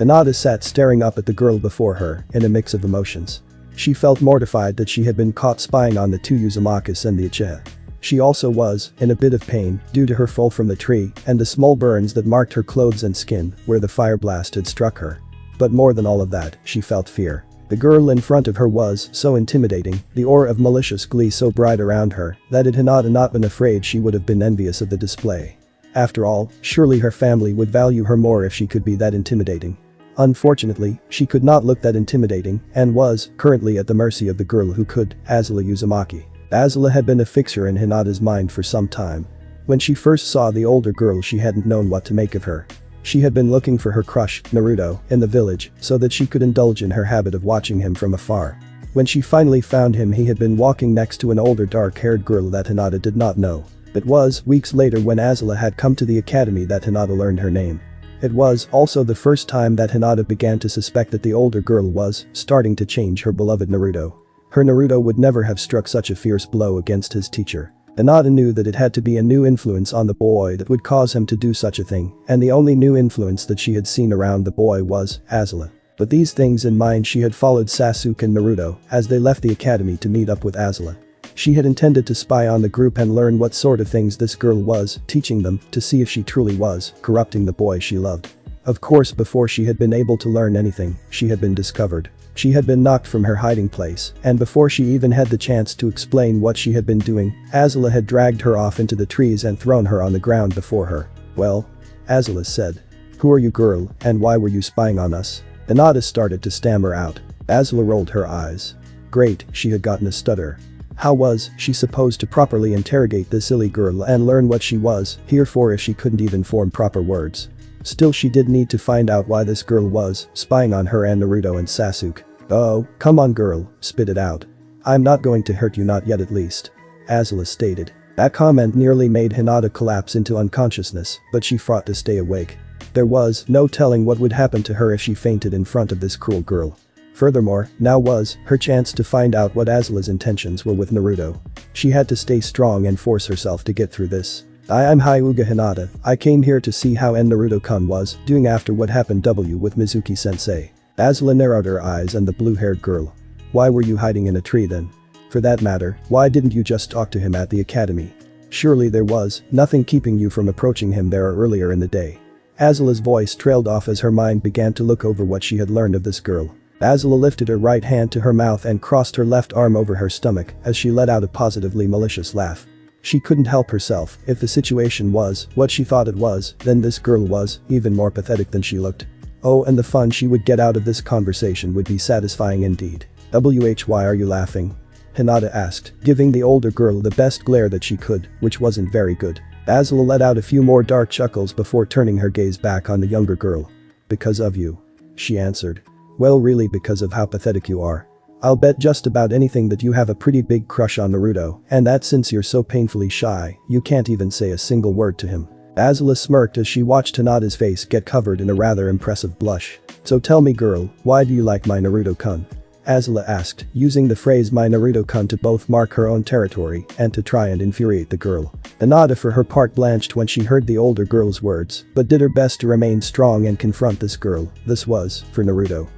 Hinata sat staring up at the girl before her in a mix of emotions. She felt mortified that she had been caught spying on the two Uzumakis and the Uchiha. She also was in a bit of pain due to her fall from the tree and the small burns that marked her clothes and skin where the fire blast had struck her. But more than all of that, she felt fear. The girl in front of her was so intimidating, the aura of malicious glee so bright around her that had Hinata not been afraid she would have been envious of the display. After all, surely her family would value her more if she could be that intimidating. Unfortunately, she could not look that intimidating and was currently at the mercy of the girl who could, Azula Uzumaki. Azula had been a fixture in Hinata's mind for some time. When she first saw the older girl, she hadn't known what to make of her. She had been looking for her crush, Naruto, in the village so that she could indulge in her habit of watching him from afar. When she finally found him, he had been walking next to an older dark-haired girl that Hinata did not know. It was weeks later when Azula had come to the academy that Hinata learned her name. It was also the first time that Hinata began to suspect that the older girl was starting to change her beloved Naruto. Her Naruto would never have struck such a fierce blow against his teacher. Hinata knew that it had to be a new influence on the boy that would cause him to do such a thing, and the only new influence that she had seen around the boy was Azula. With these things in mind, she had followed Sasuke and Naruto as they left the academy to meet up with Azula. She had intended to spy on the group and learn what sort of things this girl was teaching them to see if she truly was corrupting the boy she loved. Of course, before she had been able to learn anything, she had been discovered. She had been knocked from her hiding place, and before she even had the chance to explain what she had been doing, Azula had dragged her off into the trees and thrown her on the ground before her. "Well?" Azula said. "Who are you, girl, and why were you spying on us?" Hinata started to stammer out. Azula rolled her eyes. Great, she had gotten a stutter. How was she supposed to properly interrogate this silly girl and learn what she was here for if she couldn't even form proper words? Still, she did need to find out why this girl was spying on her and Naruto and Sasuke. "Oh, come on girl, spit it out. I'm not going to hurt you, not yet at least," Azula stated. That comment nearly made Hinata collapse into unconsciousness, but she fought to stay awake. There was no telling what would happen to her if she fainted in front of this cruel girl. Furthermore, now was her chance to find out what Azula's intentions were with Naruto. She had to stay strong and force herself to get through this. I'm Hyuga Hinata. I came here to see how Naruto-kun was doing after what happened with Mizuki-sensei. Azula narrowed her eyes and the blue-haired girl. Why were you hiding in a tree then? For that matter, why didn't you just talk to him at the academy? Surely there was nothing keeping you from approaching him there earlier in the day. Azula's voice trailed off as her mind began to look over what she had learned of this girl. Azula lifted her right hand to her mouth and crossed her left arm over her stomach as she let out a positively malicious laugh. She couldn't help herself. If the situation was what she thought it was, then this girl was even more pathetic than she looked. Oh, and the fun she would get out of this conversation would be satisfying indeed. Why are you laughing? Hinata asked, giving the older girl the best glare that she could, which wasn't very good. Azula let out a few more dark chuckles before turning her gaze back on the younger girl. Because of you, she answered. Well, really, because of how pathetic you are. I'll bet just about anything that you have a pretty big crush on Naruto, and that since you're so painfully shy, you can't even say a single word to him. Azula smirked as she watched Hinata's face get covered in a rather impressive blush. So tell me girl, why do you like my Naruto-kun? Azula asked, using the phrase my Naruto-kun to both mark her own territory and to try and infuriate the girl. Hinata for her part blanched when she heard the older girl's words, but did her best to remain strong and confront this girl. This was, for Naruto.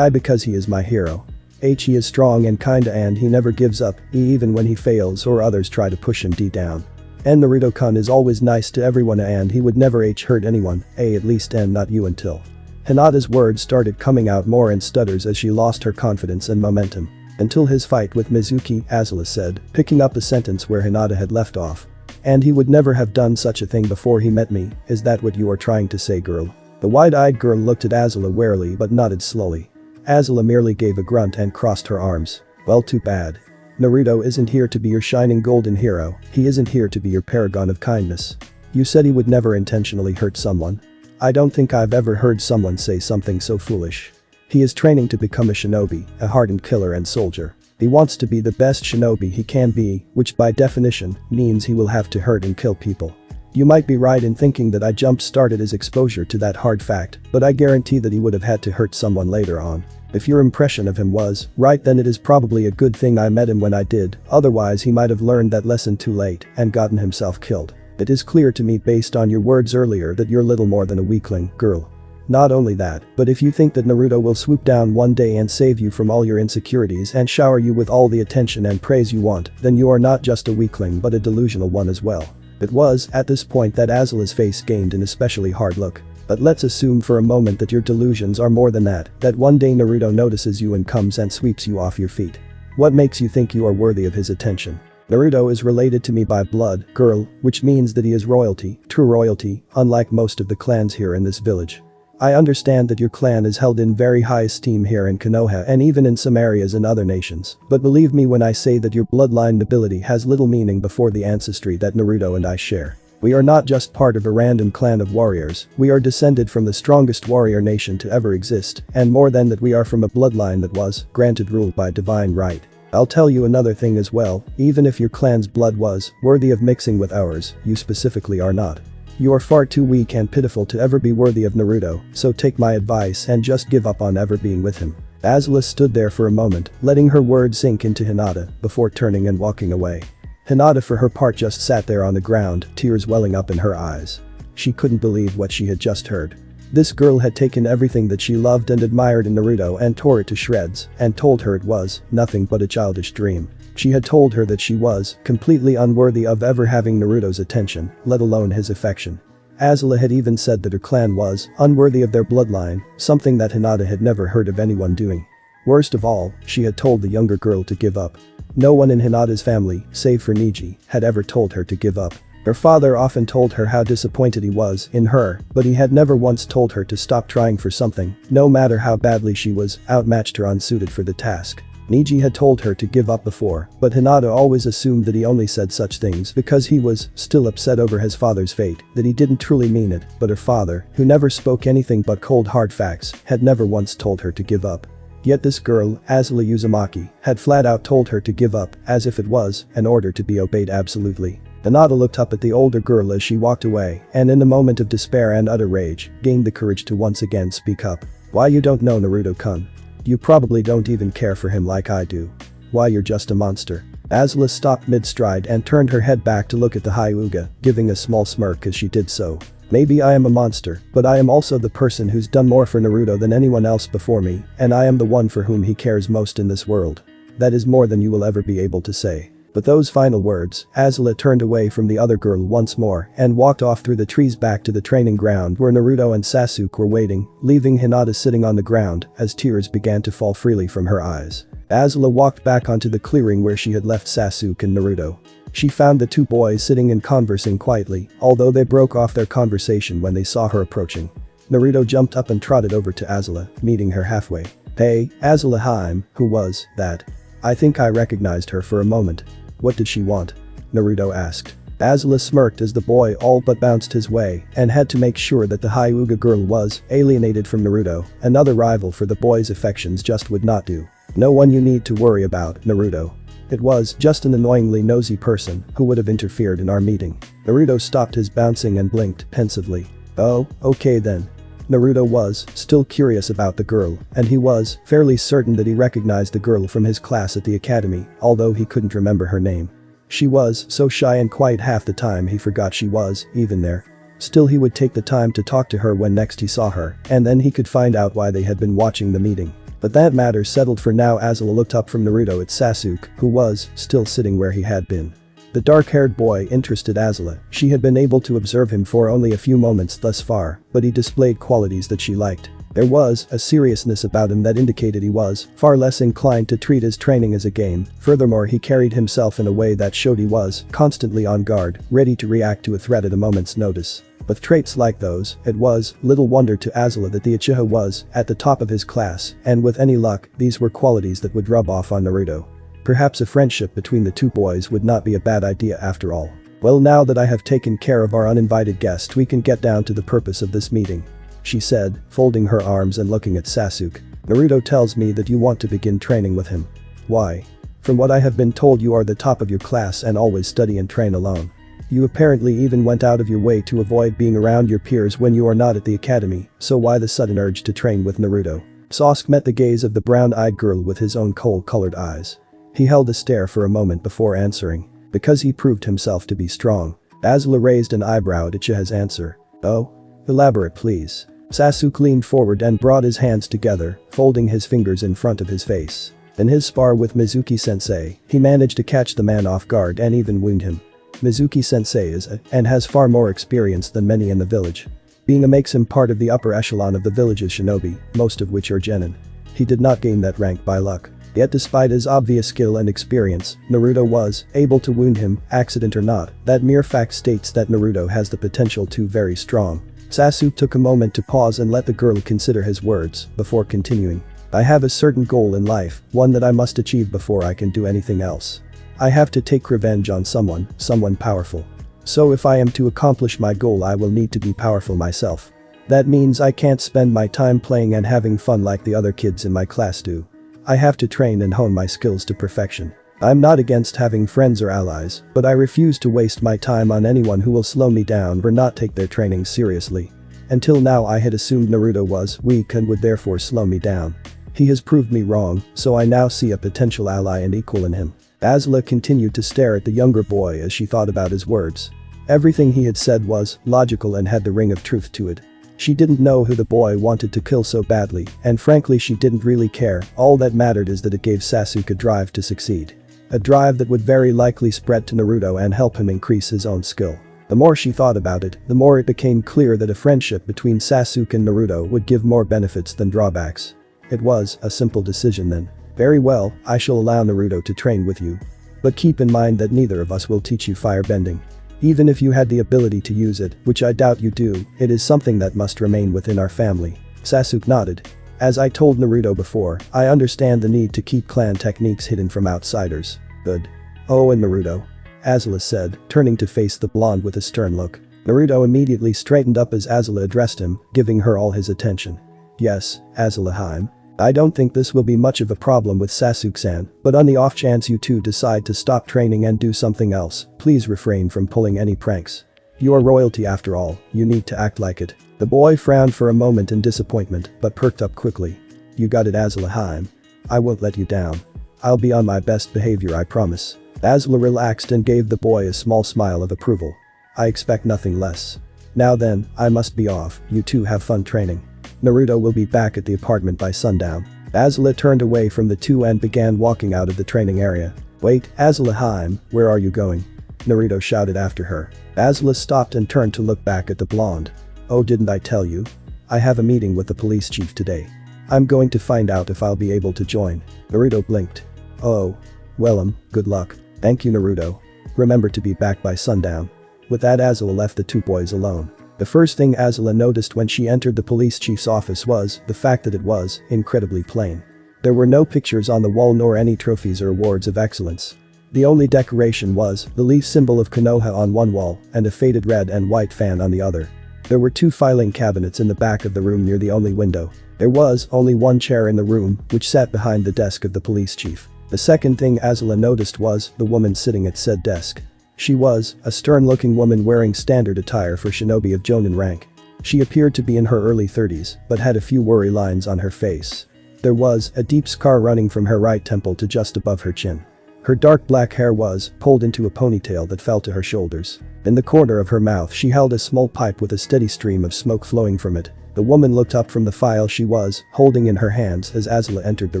Because he is my hero. He is strong and kinda and he never gives up, even when he fails or others try to push him down. And Naruto-kun is always nice to everyone and he would never hurt anyone, at least and not you until. Hinata's words started coming out more in stutters as she lost her confidence and momentum. Until his fight with Mizuki, Azula said, picking up a sentence where Hinata had left off. And he would never have done such a thing before he met me, is that what you are trying to say, girl? The wide-eyed girl looked at Azula warily but nodded slowly. Azula merely gave a grunt and crossed her arms. Well, too bad. Naruto isn't here to be your shining golden hero, he isn't here to be your paragon of kindness. You said he would never intentionally hurt someone. I don't think I've ever heard someone say something so foolish. He is training to become a shinobi, a hardened killer and soldier. He wants to be the best shinobi he can be, which by definition means he will have to hurt and kill people. You might be right in thinking that I jump-started his exposure to that hard fact, but I guarantee that he would have had to hurt someone later on. If your impression of him was right, then it is probably a good thing I met him when I did, otherwise he might have learned that lesson too late and gotten himself killed. It is clear to me based on your words earlier that you're little more than a weakling, girl. Not only that, but if you think that Naruto will swoop down one day and save you from all your insecurities and shower you with all the attention and praise you want, then you are not just a weakling but a delusional one as well. It was at this point that Azula's face gained an especially hard look. But let's assume for a moment that your delusions are more than that one day Naruto notices you and comes and sweeps you off your feet. What makes you think you are worthy of his attention? Naruto is related to me by blood, girl, which means that he is royalty, true royalty, unlike most of the clans here in this village. I understand that your clan is held in very high esteem here in Konoha and even in some areas in other nations, but believe me when I say that your bloodline nobility has little meaning before the ancestry that Naruto and I share. We are not just part of a random clan of warriors, we are descended from the strongest warrior nation to ever exist, and more than that we are from a bloodline that was granted rule by divine right. I'll tell you another thing as well, even if your clan's blood was worthy of mixing with ours, you specifically are not. You are far too weak and pitiful to ever be worthy of Naruto, so take my advice and just give up on ever being with him. Azula stood there for a moment, letting her words sink into Hinata before turning and walking away. Hinata for her part just sat there on the ground, tears welling up in her eyes. She couldn't believe what she had just heard. This girl had taken everything that she loved and admired in Naruto and tore it to shreds, and told her it was nothing but a childish dream. She had told her that she was completely unworthy of ever having Naruto's attention, let alone his affection. Azula had even said that her clan was unworthy of their bloodline, something that Hinata had never heard of anyone doing. Worst of all, she had told the younger girl to give up. No one in Hinata's family, save for Neji, had ever told her to give up. Her father often told her how disappointed he was in her, but he had never once told her to stop trying for something, no matter how badly she was outmatched or unsuited for the task. Neji had told her to give up before, but Hinata always assumed that he only said such things because he was still upset over his father's fate, that he didn't truly mean it, but her father, who never spoke anything but cold hard facts, had never once told her to give up. Yet this girl, Azula Uzumaki, had flat out told her to give up, as if it was an order to be obeyed absolutely. Hinata looked up at the older girl as she walked away, and in a moment of despair and utter rage, gained the courage to once again speak up. Why you don't know Naruto-kun? You probably don't even care for him like I do. Why you're just a monster. Azula stopped mid-stride and turned her head back to look at the Hyuga, giving a small smirk as she did so. Maybe I am a monster, but I am also the person who's done more for Naruto than anyone else before me, and I am the one for whom he cares most in this world. That is more than you will ever be able to say. With those final words, Azula turned away from the other girl once more and walked off through the trees back to the training ground where Naruto and Sasuke were waiting, leaving Hinata sitting on the ground as tears began to fall freely from her eyes. Azula walked back onto the clearing where she had left Sasuke and Naruto. She found the two boys sitting and conversing quietly, although they broke off their conversation when they saw her approaching. Naruto jumped up and trotted over to Azula, meeting her halfway. Hey, Azula Haim, who was that? I think I recognized her for a moment. What did she want? Naruto asked. Azula smirked as the boy all but bounced his way and had to make sure that the Hyuga girl was alienated from Naruto, another rival for the boy's affections just would not do. No one you need to worry about, Naruto. It was just an annoyingly nosy person who would have interfered in our meeting. Naruto stopped his bouncing and blinked pensively. Oh, okay then. Naruto was still curious about the girl, and he was fairly certain that he recognized the girl from his class at the academy, although he couldn't remember her name. She was so shy and quiet half the time he forgot she was even there. Still he would take the time to talk to her when next he saw her, and then he could find out why they had been watching the meeting. But that matter settled for now. Azula looked up from Naruto at Sasuke, who was still sitting where he had been. The dark-haired boy interested Azula. She had been able to observe him for only a few moments thus far, but he displayed qualities that she liked. There was a seriousness about him that indicated he was far less inclined to treat his training as a game. Furthermore, he carried himself in a way that showed he was constantly on guard, ready to react to a threat at a moment's notice. With traits like those, it was little wonder to Azula that the Uchiha was at the top of his class, and with any luck, these were qualities that would rub off on Naruto. Perhaps a friendship between the two boys would not be a bad idea after all. Well, now that I have taken care of our uninvited guest, we can get down to the purpose of this meeting, she said, folding her arms and looking at Sasuke. Naruto tells me that you want to begin training with him. Why? From what I have been told, you are the top of your class and always study and train alone. You apparently even went out of your way to avoid being around your peers when you are not at the academy, so why the sudden urge to train with Naruto? Sasuke met the gaze of the brown-eyed girl with his own coal-colored eyes. He held a stare for a moment before answering. Because he proved himself to be strong. Azula raised an eyebrow at Uchiha's answer. Oh? Elaborate please. Sasuke leaned forward and brought his hands together, folding his fingers in front of his face. In his spar with Mizuki-sensei, he managed to catch the man off guard and even wound him. Mizuki-sensei is and has far more experience than many in the village. Being a makes him part of the upper echelon of the village's shinobi, most of which are genin. He did not gain that rank by luck. Yet despite his obvious skill and experience, Naruto was able to wound him, accident or not. That mere fact states that Naruto has the potential to very strong. Sasuke took a moment to pause and let the girl consider his words before continuing. I have a certain goal in life, one that I must achieve before I can do anything else. I have to take revenge on someone powerful. So if I am to accomplish my goal, I will need to be powerful myself. That means I can't spend my time playing and having fun like the other kids in my class do. I have to train and hone my skills to perfection. I'm not against having friends or allies, but I refuse to waste my time on anyone who will slow me down or not take their training seriously. Until now I had assumed Naruto was weak and would therefore slow me down. He has proved me wrong, so I now see a potential ally and equal in him. Azula continued to stare at the younger boy as she thought about his words. Everything he had said was logical and had the ring of truth to it. She didn't know who the boy wanted to kill so badly, and frankly she didn't really care. All that mattered is that it gave Sasuke a drive to succeed. A drive that would very likely spread to Naruto and help him increase his own skill. The more she thought about it, the more it became clear that a friendship between Sasuke and Naruto would give more benefits than drawbacks. It was a simple decision then. Very well, I shall allow Naruto to train with you. But keep in mind that neither of us will teach you firebending. Even if you had the ability to use it, which I doubt you do, it is something that must remain within our family. Sasuke nodded. As I told Naruto before, I understand the need to keep clan techniques hidden from outsiders. Good. Oh, and Naruto? Azula said, turning to face the blonde with a stern look. Naruto immediately straightened up as Azula addressed him, giving her all his attention. Yes, Azula-hime. I don't think this will be much of a problem with Sasuke-san, but on the off chance you two decide to stop training and do something else, please refrain from pulling any pranks. You are royalty after all, you need to act like it. The boy frowned for a moment in disappointment, but perked up quickly. You got it, Azula-hime. I won't let you down. I'll be on my best behavior, I promise. Azula relaxed and gave the boy a small smile of approval. I expect nothing less. Now then, I must be off, you two have fun training. Naruto will be back at the apartment by sundown. Azula turned away from the two and began walking out of the training area. Wait, Azula-hime, where are you going? Naruto shouted after her. Azula stopped and turned to look back at the blonde. Oh, didn't I tell you? I have a meeting with the police chief today. I'm going to find out if I'll be able to join. Naruto blinked. Oh. Well, good luck. Thank you, Naruto. Remember to be back by sundown. With that, Azula left the two boys alone. The first thing Azula noticed when she entered the police chief's office was the fact that it was incredibly plain. There were no pictures on the wall nor any trophies or awards of excellence. The only decoration was the leaf symbol of Konoha on one wall and a faded red and white fan on the other. There were two filing cabinets in the back of the room near the only window. There was only one chair in the room, which sat behind the desk of the police chief. The second thing Azula noticed was the woman sitting at said desk. She was a stern-looking woman wearing standard attire for shinobi of Jonin rank. She appeared to be in her early 30s, but had a few worry lines on her face. There was a deep scar running from her right temple to just above her chin. Her dark black hair was pulled into a ponytail that fell to her shoulders. In the corner of her mouth she held a small pipe with a steady stream of smoke flowing from it. The woman looked up from the file she was holding in her hands as Azula entered the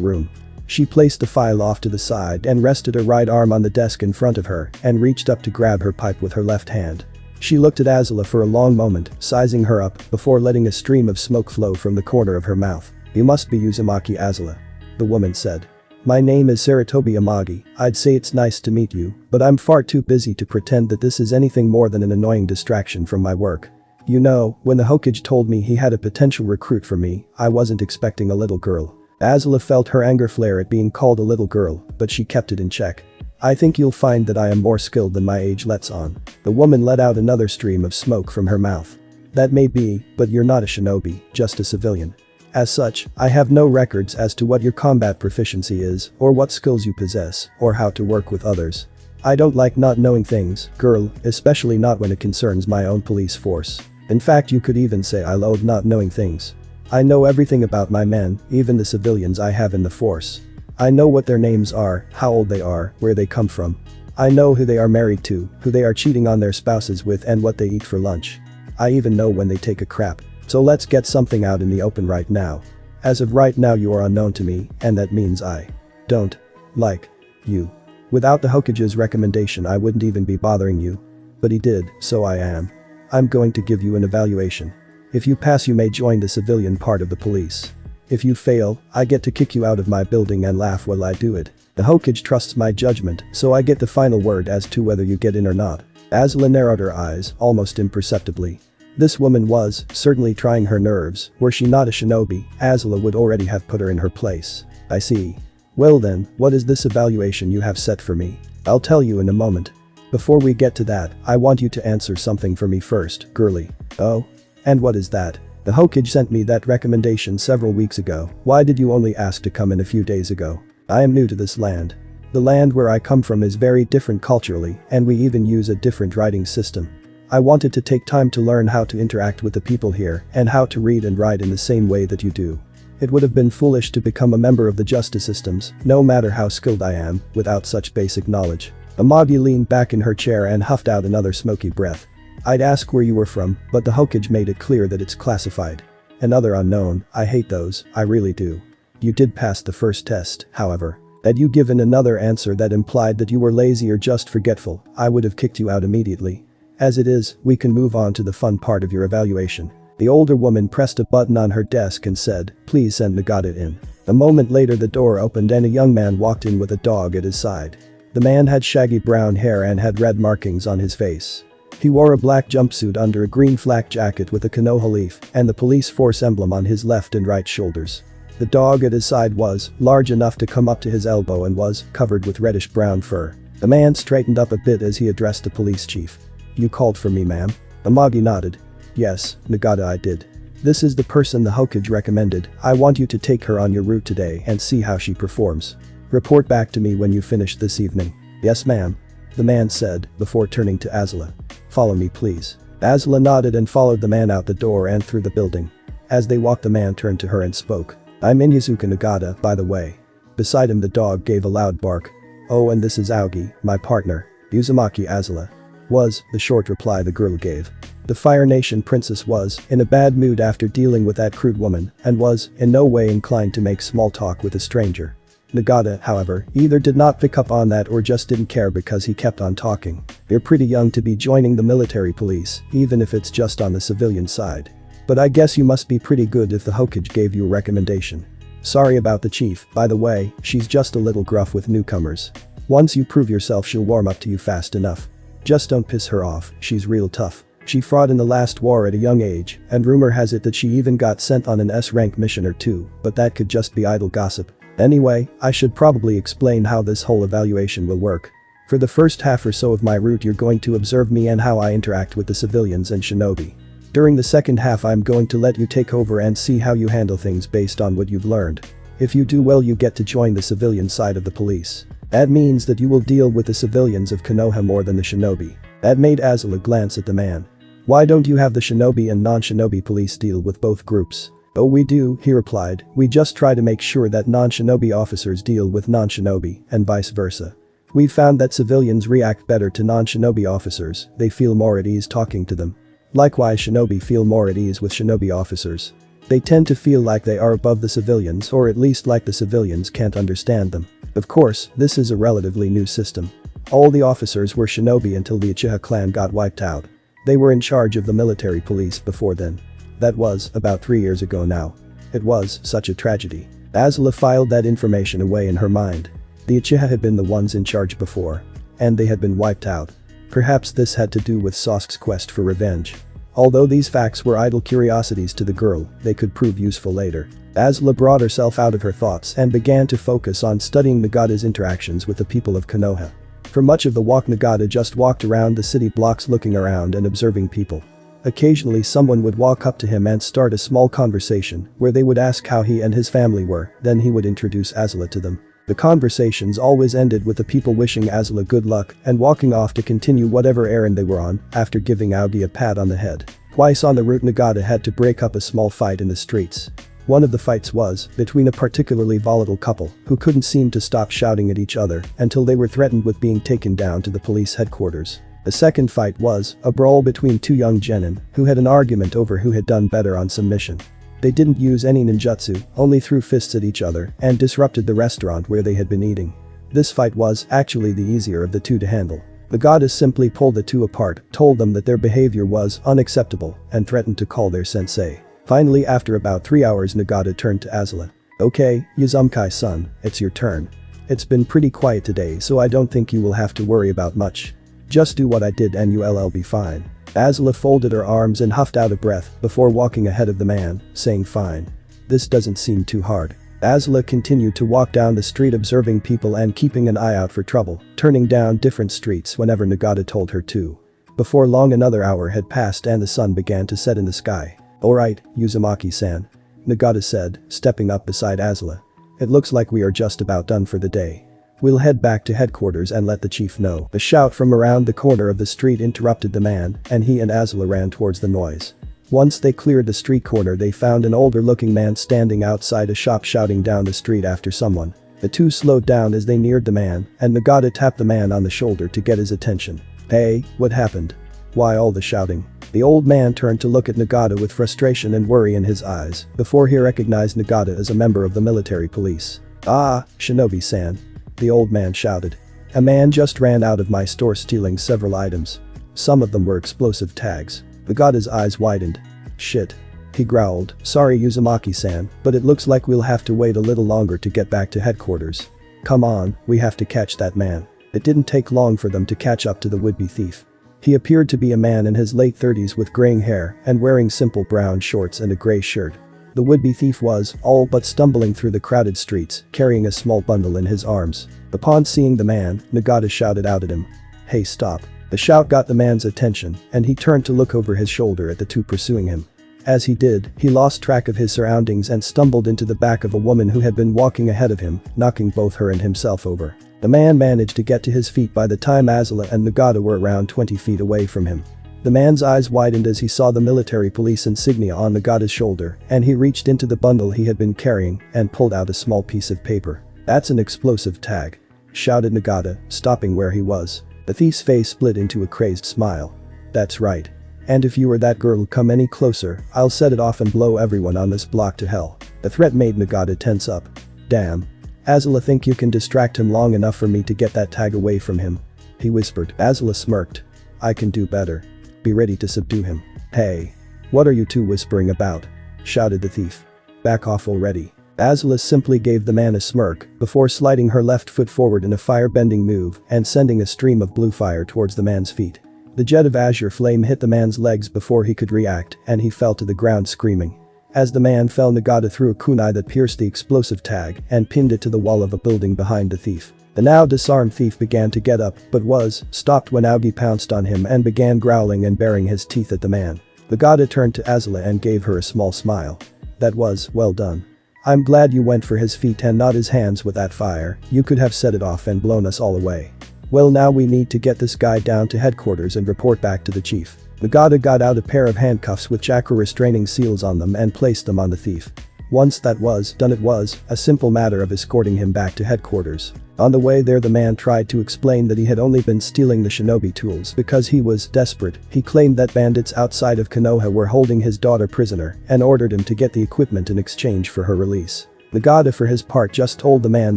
room. She placed the file off to the side and rested her right arm on the desk in front of her and reached up to grab her pipe with her left hand. She looked at Azula for a long moment, sizing her up before letting a stream of smoke flow from the corner of her mouth. You must be Uzumaki Azula. The woman said. My name is Saratobi Amagi. I'd say it's nice to meet you, but I'm far too busy to pretend that this is anything more than an annoying distraction from my work. You know, when the Hokage told me he had a potential recruit for me, I wasn't expecting a little girl. Azula felt her anger flare at being called a little girl, but she kept it in check. I think you'll find that I am more skilled than my age lets on. The woman let out another stream of smoke from her mouth. That may be, but you're not a shinobi, just a civilian. As such, I have no records as to what your combat proficiency is, or what skills you possess, or how to work with others. I don't like not knowing things, girl, especially not when it concerns my own police force. In fact, you could even say I loathe not knowing things. I know everything about my men, even the civilians I have in the force. I know what their names are, how old they are, where they come from. I know who they are married to, who they are cheating on their spouses with and what they eat for lunch. I even know when they take a crap. So let's get something out in the open right now. As of right now you are unknown to me, and that means I don't like you. Without the Hokage's recommendation I wouldn't even be bothering you. But he did, so I'm going to give you an evaluation. If you pass you may join the civilian part of the police. If you fail, I get to kick you out of my building and laugh while I do it. The Hokage trusts my judgment, so I get the final word as to whether you get in or not. Azula narrowed her eyes, almost imperceptibly. This woman was certainly trying her nerves. Were she not a shinobi, Azula would already have put her in her place. I see. Well then, what is this evaluation you have set for me? I'll tell you in a moment. Before we get to that, I want you to answer something for me first, girly. Oh? And what is that? The Hokage sent me that recommendation several weeks ago. Why did you only ask to come in a few days ago? I am new to this land. The land where I come from is very different culturally, and we even use a different writing system. I wanted to take time to learn how to interact with the people here and how to read and write in the same way that you do. It would have been foolish to become a member of the justice systems, no matter how skilled I am, without such basic knowledge. Amagi leaned back in her chair and huffed out another smoky breath. I'd ask where you were from, but the Hokage made it clear that it's classified. Another unknown, I hate those, I really do. You did pass the first test, however. Had you given another answer that implied that you were lazy or just forgetful, I would have kicked you out immediately. As it is, we can move on to the fun part of your evaluation. The older woman pressed a button on her desk and said, please send Nagata in. A moment later the door opened and a young man walked in with a dog at his side. The man had shaggy brown hair and had red markings on his face. He wore a black jumpsuit under a green flak jacket with a Konoha leaf and the police force emblem on his left and right shoulders. The dog at his side was large enough to come up to his elbow and was covered with reddish-brown fur. The man straightened up a bit as he addressed the police chief. You called for me, ma'am? Amagi nodded. Yes, Nagata, I did. This is the person the Hokage recommended. I want you to take her on your route today and see how she performs. Report back to me when you finish this evening. Yes, ma'am. The man said, before turning to Azula. Follow me, please. Azula nodded and followed the man out the door and through the building. As they walked the man turned to her and spoke. I'm Inyazuka Nagata, by the way. Beside him the dog gave a loud bark. Oh, and this is Aogi, my partner. Uzumaki Azula. Was the short reply the girl gave. The Fire Nation princess was in a bad mood after dealing with that crude woman and was in no way inclined to make small talk with a stranger. Nagata, however, either did not pick up on that or just didn't care because he kept on talking. You're pretty young to be joining the military police, even if it's just on the civilian side. But I guess you must be pretty good if the Hokage gave you a recommendation. Sorry about the chief, by the way, she's just a little gruff with newcomers. Once you prove yourself she'll warm up to you fast enough. Just don't piss her off, she's real tough. She fought in the last war at a young age, and rumor has it that she even got sent on an S-rank mission or two, but that could just be idle gossip. Anyway, I should probably explain how this whole evaluation will work. For the first half or so of my route you're going to observe me and how I interact with the civilians and shinobi. During the second half I'm going to let you take over and see how you handle things based on what you've learned. If you do well you get to join the civilian side of the police. That means that you will deal with the civilians of Konoha more than the shinobi. That made Azula glance at the man. Why don't you have the shinobi and non-shinobi police deal with both groups? Oh, we do, he replied. We just try to make sure that non-shinobi officers deal with non-shinobi and vice versa. We've found that civilians react better to non-shinobi officers, they feel more at ease talking to them. Likewise shinobi feel more at ease with shinobi officers. They tend to feel like they are above the civilians or at least like the civilians can't understand them. Of course, this is a relatively new system. All the officers were shinobi until the Uchiha clan got wiped out. They were in charge of the military police before then. That was about 3 years ago now. It was such a tragedy. Azula filed that information away in her mind. The Uchiha had been the ones in charge before. And they had been wiped out. Perhaps this had to do with Sasuke's quest for revenge. Although these facts were idle curiosities to the girl, they could prove useful later. Azula brought herself out of her thoughts and began to focus on studying Nagata's interactions with the people of Konoha. For much of the walk Nagata just walked around the city blocks looking around and observing people. Occasionally someone would walk up to him and start a small conversation where they would ask how he and his family were, then he would introduce Azula to them. The conversations always ended with the people wishing Azula good luck and walking off to continue whatever errand they were on after giving Aogi a pat on the head. Twice on the route Nagata had to break up a small fight in the streets. One of the fights was between a particularly volatile couple who couldn't seem to stop shouting at each other until they were threatened with being taken down to the police headquarters. The second fight was a brawl between two young genin who had an argument over who had done better on some mission. They didn't use any ninjutsu, only threw fists at each other and disrupted the restaurant where they had been eating. This fight was actually the easier of the two to handle. The goddess simply pulled the two apart, told them that their behavior was unacceptable, and threatened to call their sensei. Finally, after about 3 hours, Nagata turned to Azula. "Okay, Uzumaki-san, it's your turn. It's been pretty quiet today, so I don't think you will have to worry about much. Just do what I did and you'll be fine." Azula folded her arms and huffed out a breath before walking ahead of the man, saying fine. This doesn't seem too hard. Azula continued to walk down the street, observing people and keeping an eye out for trouble, turning down different streets whenever Nagata told her to. Before long, another hour had passed and the sun began to set in the sky. "Alright, Uzumaki-san," Nagata said, stepping up beside Azula. "It looks like we are just about done for the day. We'll head back to headquarters and let the chief know." A shout from around the corner of the street interrupted the man, and he and Azula ran towards the noise. Once they cleared the street corner, they found an older-looking man standing outside a shop shouting down the street after someone. The two slowed down as they neared the man, and Nagata tapped the man on the shoulder to get his attention. "Hey, what happened? Why all the shouting?" The old man turned to look at Nagata with frustration and worry in his eyes before he recognized Nagata as a member of the military police. "Ah, Shinobi-san," the old man shouted. "A man just ran out of my store stealing several items. Some of them were explosive tags." Nagata's eyes widened. "Shit," he growled. "Sorry, Uzumaki-san, but it looks like we'll have to wait a little longer to get back to headquarters. Come on, we have to catch that man." It didn't take long for them to catch up to the would-be thief. He appeared to be a man in his late 30s with graying hair and wearing simple brown shorts and a gray shirt. The would-be thief was all but stumbling through the crowded streets, carrying a small bundle in his arms. Upon seeing the man, Nagata shouted out at him. "Hey, stop." The shout got the man's attention, and he turned to look over his shoulder at the two pursuing him. As he did, he lost track of his surroundings and stumbled into the back of a woman who had been walking ahead of him, knocking both her and himself over. The man managed to get to his feet by the time Azula and Nagata were around 20 feet away from him. The man's eyes widened as he saw the military police insignia on Nagata's shoulder, and he reached into the bundle he had been carrying and pulled out a small piece of paper. "That's an explosive tag," shouted Nagata, stopping where he was. The thief's face split into a crazed smile. "That's right. And if you or that girl come any closer, I'll set it off and blow everyone on this block to hell." The threat made Nagata tense up. "Damn. Azula, think you can distract him long enough for me to get that tag away from him?" he whispered. Azula smirked. "I can do better. Be ready to subdue him." "Hey. What are you two whispering about?" shouted the thief. "Back off already." Azula simply gave the man a smirk before sliding her left foot forward in a fire-bending move and sending a stream of blue fire towards the man's feet. The jet of azure flame hit the man's legs before he could react, and he fell to the ground screaming. As the man fell, Nagata threw a kunai that pierced the explosive tag and pinned it to the wall of a building behind the thief. The now disarmed thief began to get up but was stopped when Aogi pounced on him and began growling and baring his teeth at the man. Nagata turned to Azula and gave her a small smile. "That was well done. I'm glad you went for his feet and not his hands with that fire. You could have set it off and blown us all away. Well, now we need to get this guy down to headquarters and report back to the chief." Nagata got out a pair of handcuffs with chakra restraining seals on them and placed them on the thief. Once that was done, it was a simple matter of escorting him back to headquarters. On the way there, the man tried to explain that he had only been stealing the shinobi tools because he was desperate. He claimed that bandits outside of Konoha were holding his daughter prisoner and ordered him to get the equipment in exchange for her release. Nagata, for his part, just told the man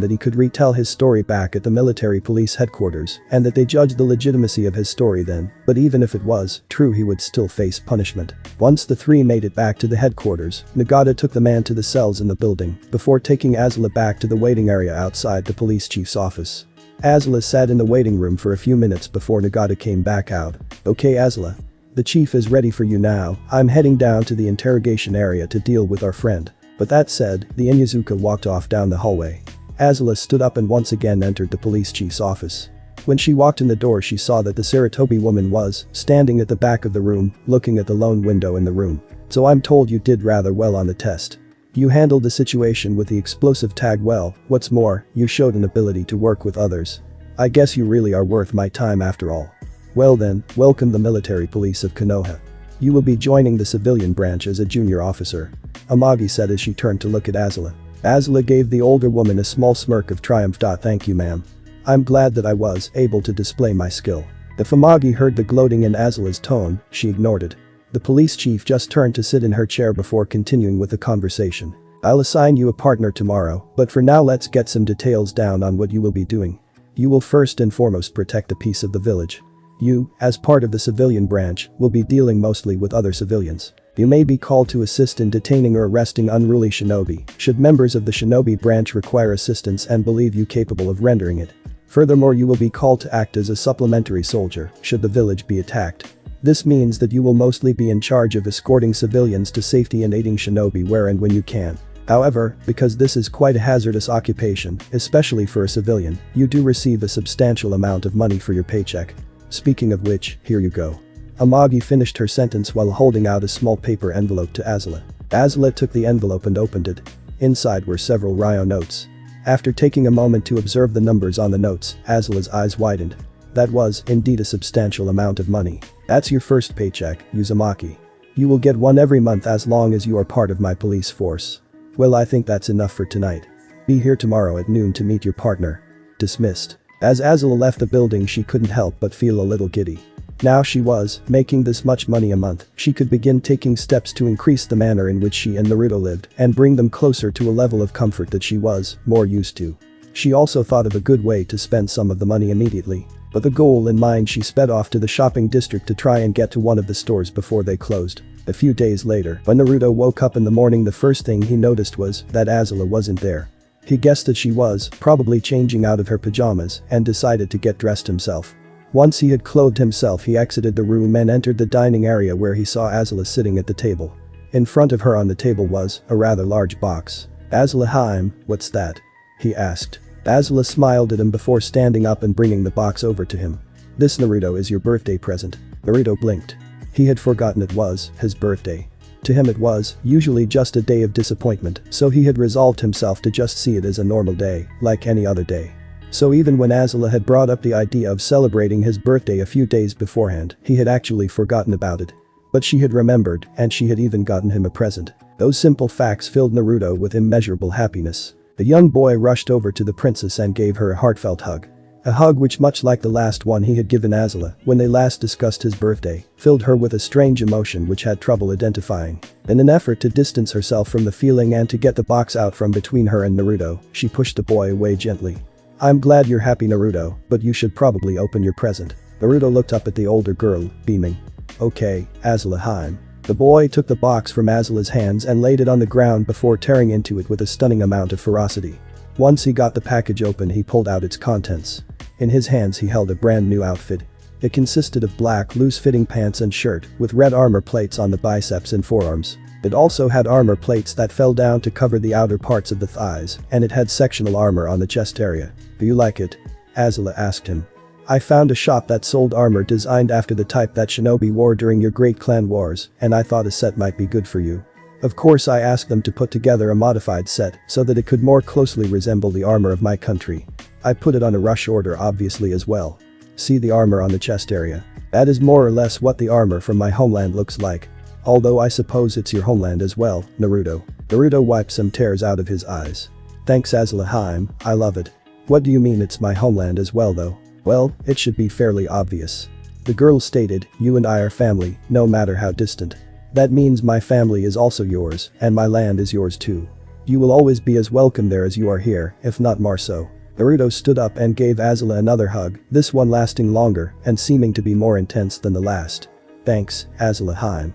that he could retell his story back at the military police headquarters and that they judged the legitimacy of his story then, but even if it was true, he would still face punishment. Once the three made it back to the headquarters, Nagata took the man to the cells in the building before taking Azula back to the waiting area outside the police chief's office. Azula sat in the waiting room for a few minutes before Nagata came back out. "Okay, Azula. The chief is ready for you now. I'm heading down to the interrogation area to deal with our friend." But that said, the Inyazuka walked off down the hallway. Azula stood up and once again entered the police chief's office. When she walked in the door, she saw that the Saratobi woman was standing at the back of the room, looking at the lone window in the room. "So I'm told you did rather well on the test. You handled the situation with the explosive tag well. What's more, you showed an ability to work with others. I guess you really are worth my time after all. Well then, welcome the military police of Konoha. You will be joining the civilian branch as a junior officer," Amagi said as she turned to look at Azula. Azula gave the older woman a small smirk of triumph. "Thank you, ma'am. I'm glad that I was able to display my skill." If Amagi heard the gloating in Azula's tone, she ignored it. The police chief just turned to sit in her chair before continuing with the conversation. I'll assign you a partner tomorrow, but for now let's get some details down on what you will be doing. You will first and foremost protect the peace of the village. You, as part of the civilian branch, will be dealing mostly with other civilians. You may be called to assist in detaining or arresting unruly shinobi, should members of the shinobi branch require assistance and believe you capable of rendering it. Furthermore, you will be called to act as a supplementary soldier, should the village be attacked. This means that you will mostly be in charge of escorting civilians to safety and aiding shinobi where and when you can. However, because this is quite a hazardous occupation, especially for a civilian, you do receive a substantial amount of money for your paycheck. Speaking of which, here you go. Amagi finished her sentence while holding out a small paper envelope to Azula. Azula took the envelope and opened it. Inside were several Ryo notes. After taking a moment to observe the numbers on the notes, Azula's eyes widened. That was, indeed, a substantial amount of money. That's your first paycheck, Uzumaki. You will get one every month as long as you are part of my police force. Well, I think that's enough for tonight. Be here tomorrow at noon to meet your partner. Dismissed. As Azula left the building, she couldn't help but feel a little giddy. Now she was making this much money a month, she could begin taking steps to increase the manner in which she and Naruto lived and bring them closer to a level of comfort that she was more used to. She also thought of a good way to spend some of the money immediately. But the goal in mind, she sped off to the shopping district to try and get to one of the stores before they closed. A few days later, when Naruto woke up in the morning, the first thing he noticed was that Azula wasn't there. He guessed that she was probably changing out of her pajamas and decided to get dressed himself. Once he had clothed himself, he exited the room and entered the dining area where he saw Azula sitting at the table. In front of her on the table was a rather large box. Azula, what's that? He asked. Azula smiled at him before standing up and bringing the box over to him. This, Naruto, is your birthday present. Naruto blinked. He had forgotten it was his birthday. To him it was usually just a day of disappointment, so he had resolved himself to just see it as a normal day, like any other day. So even when Azula had brought up the idea of celebrating his birthday a few days beforehand, he had actually forgotten about it. But she had remembered, and she had even gotten him a present. Those simple facts filled Naruto with immeasurable happiness. The young boy rushed over to the princess and gave her a heartfelt hug. A hug which, much like the last one he had given Azula when they last discussed his birthday, filled her with a strange emotion which had trouble identifying. In an effort to distance herself from the feeling and to get the box out from between her and Naruto, she pushed the boy away gently. I'm glad you're happy, Naruto, but you should probably open your present. Naruto looked up at the older girl, beaming. Okay, Azula. The boy took the box from Azula's hands and laid it on the ground before tearing into it with a stunning amount of ferocity. Once he got the package open, he pulled out its contents. In his hands he held a brand new outfit. It consisted of black loose-fitting pants and shirt with red armor plates on the biceps and forearms. It also had armor plates that fell down to cover the outer parts of the thighs, and it had sectional armor on the chest area. Do you like it? Azula asked him. I found a shop that sold armor designed after the type that shinobi wore during your great clan wars, and I thought a set might be good for you. Of course, I asked them to put together a modified set so that it could more closely resemble the armor of my country. I put it on a rush order obviously as well. See the armor on the chest area? That is more or less what the armor from my homeland looks like. Although I suppose it's your homeland as well, Naruto. Naruto wiped some tears out of his eyes. Thanks, Azula. I love it. What do you mean it's my homeland as well though? Well, it should be fairly obvious. The girl stated, you and I are family, no matter how distant. That means my family is also yours, and my land is yours too. You will always be as welcome there as you are here, if not more so. Naruto stood up and gave Azula another hug, this one lasting longer and seeming to be more intense than the last. Thanks, Azula.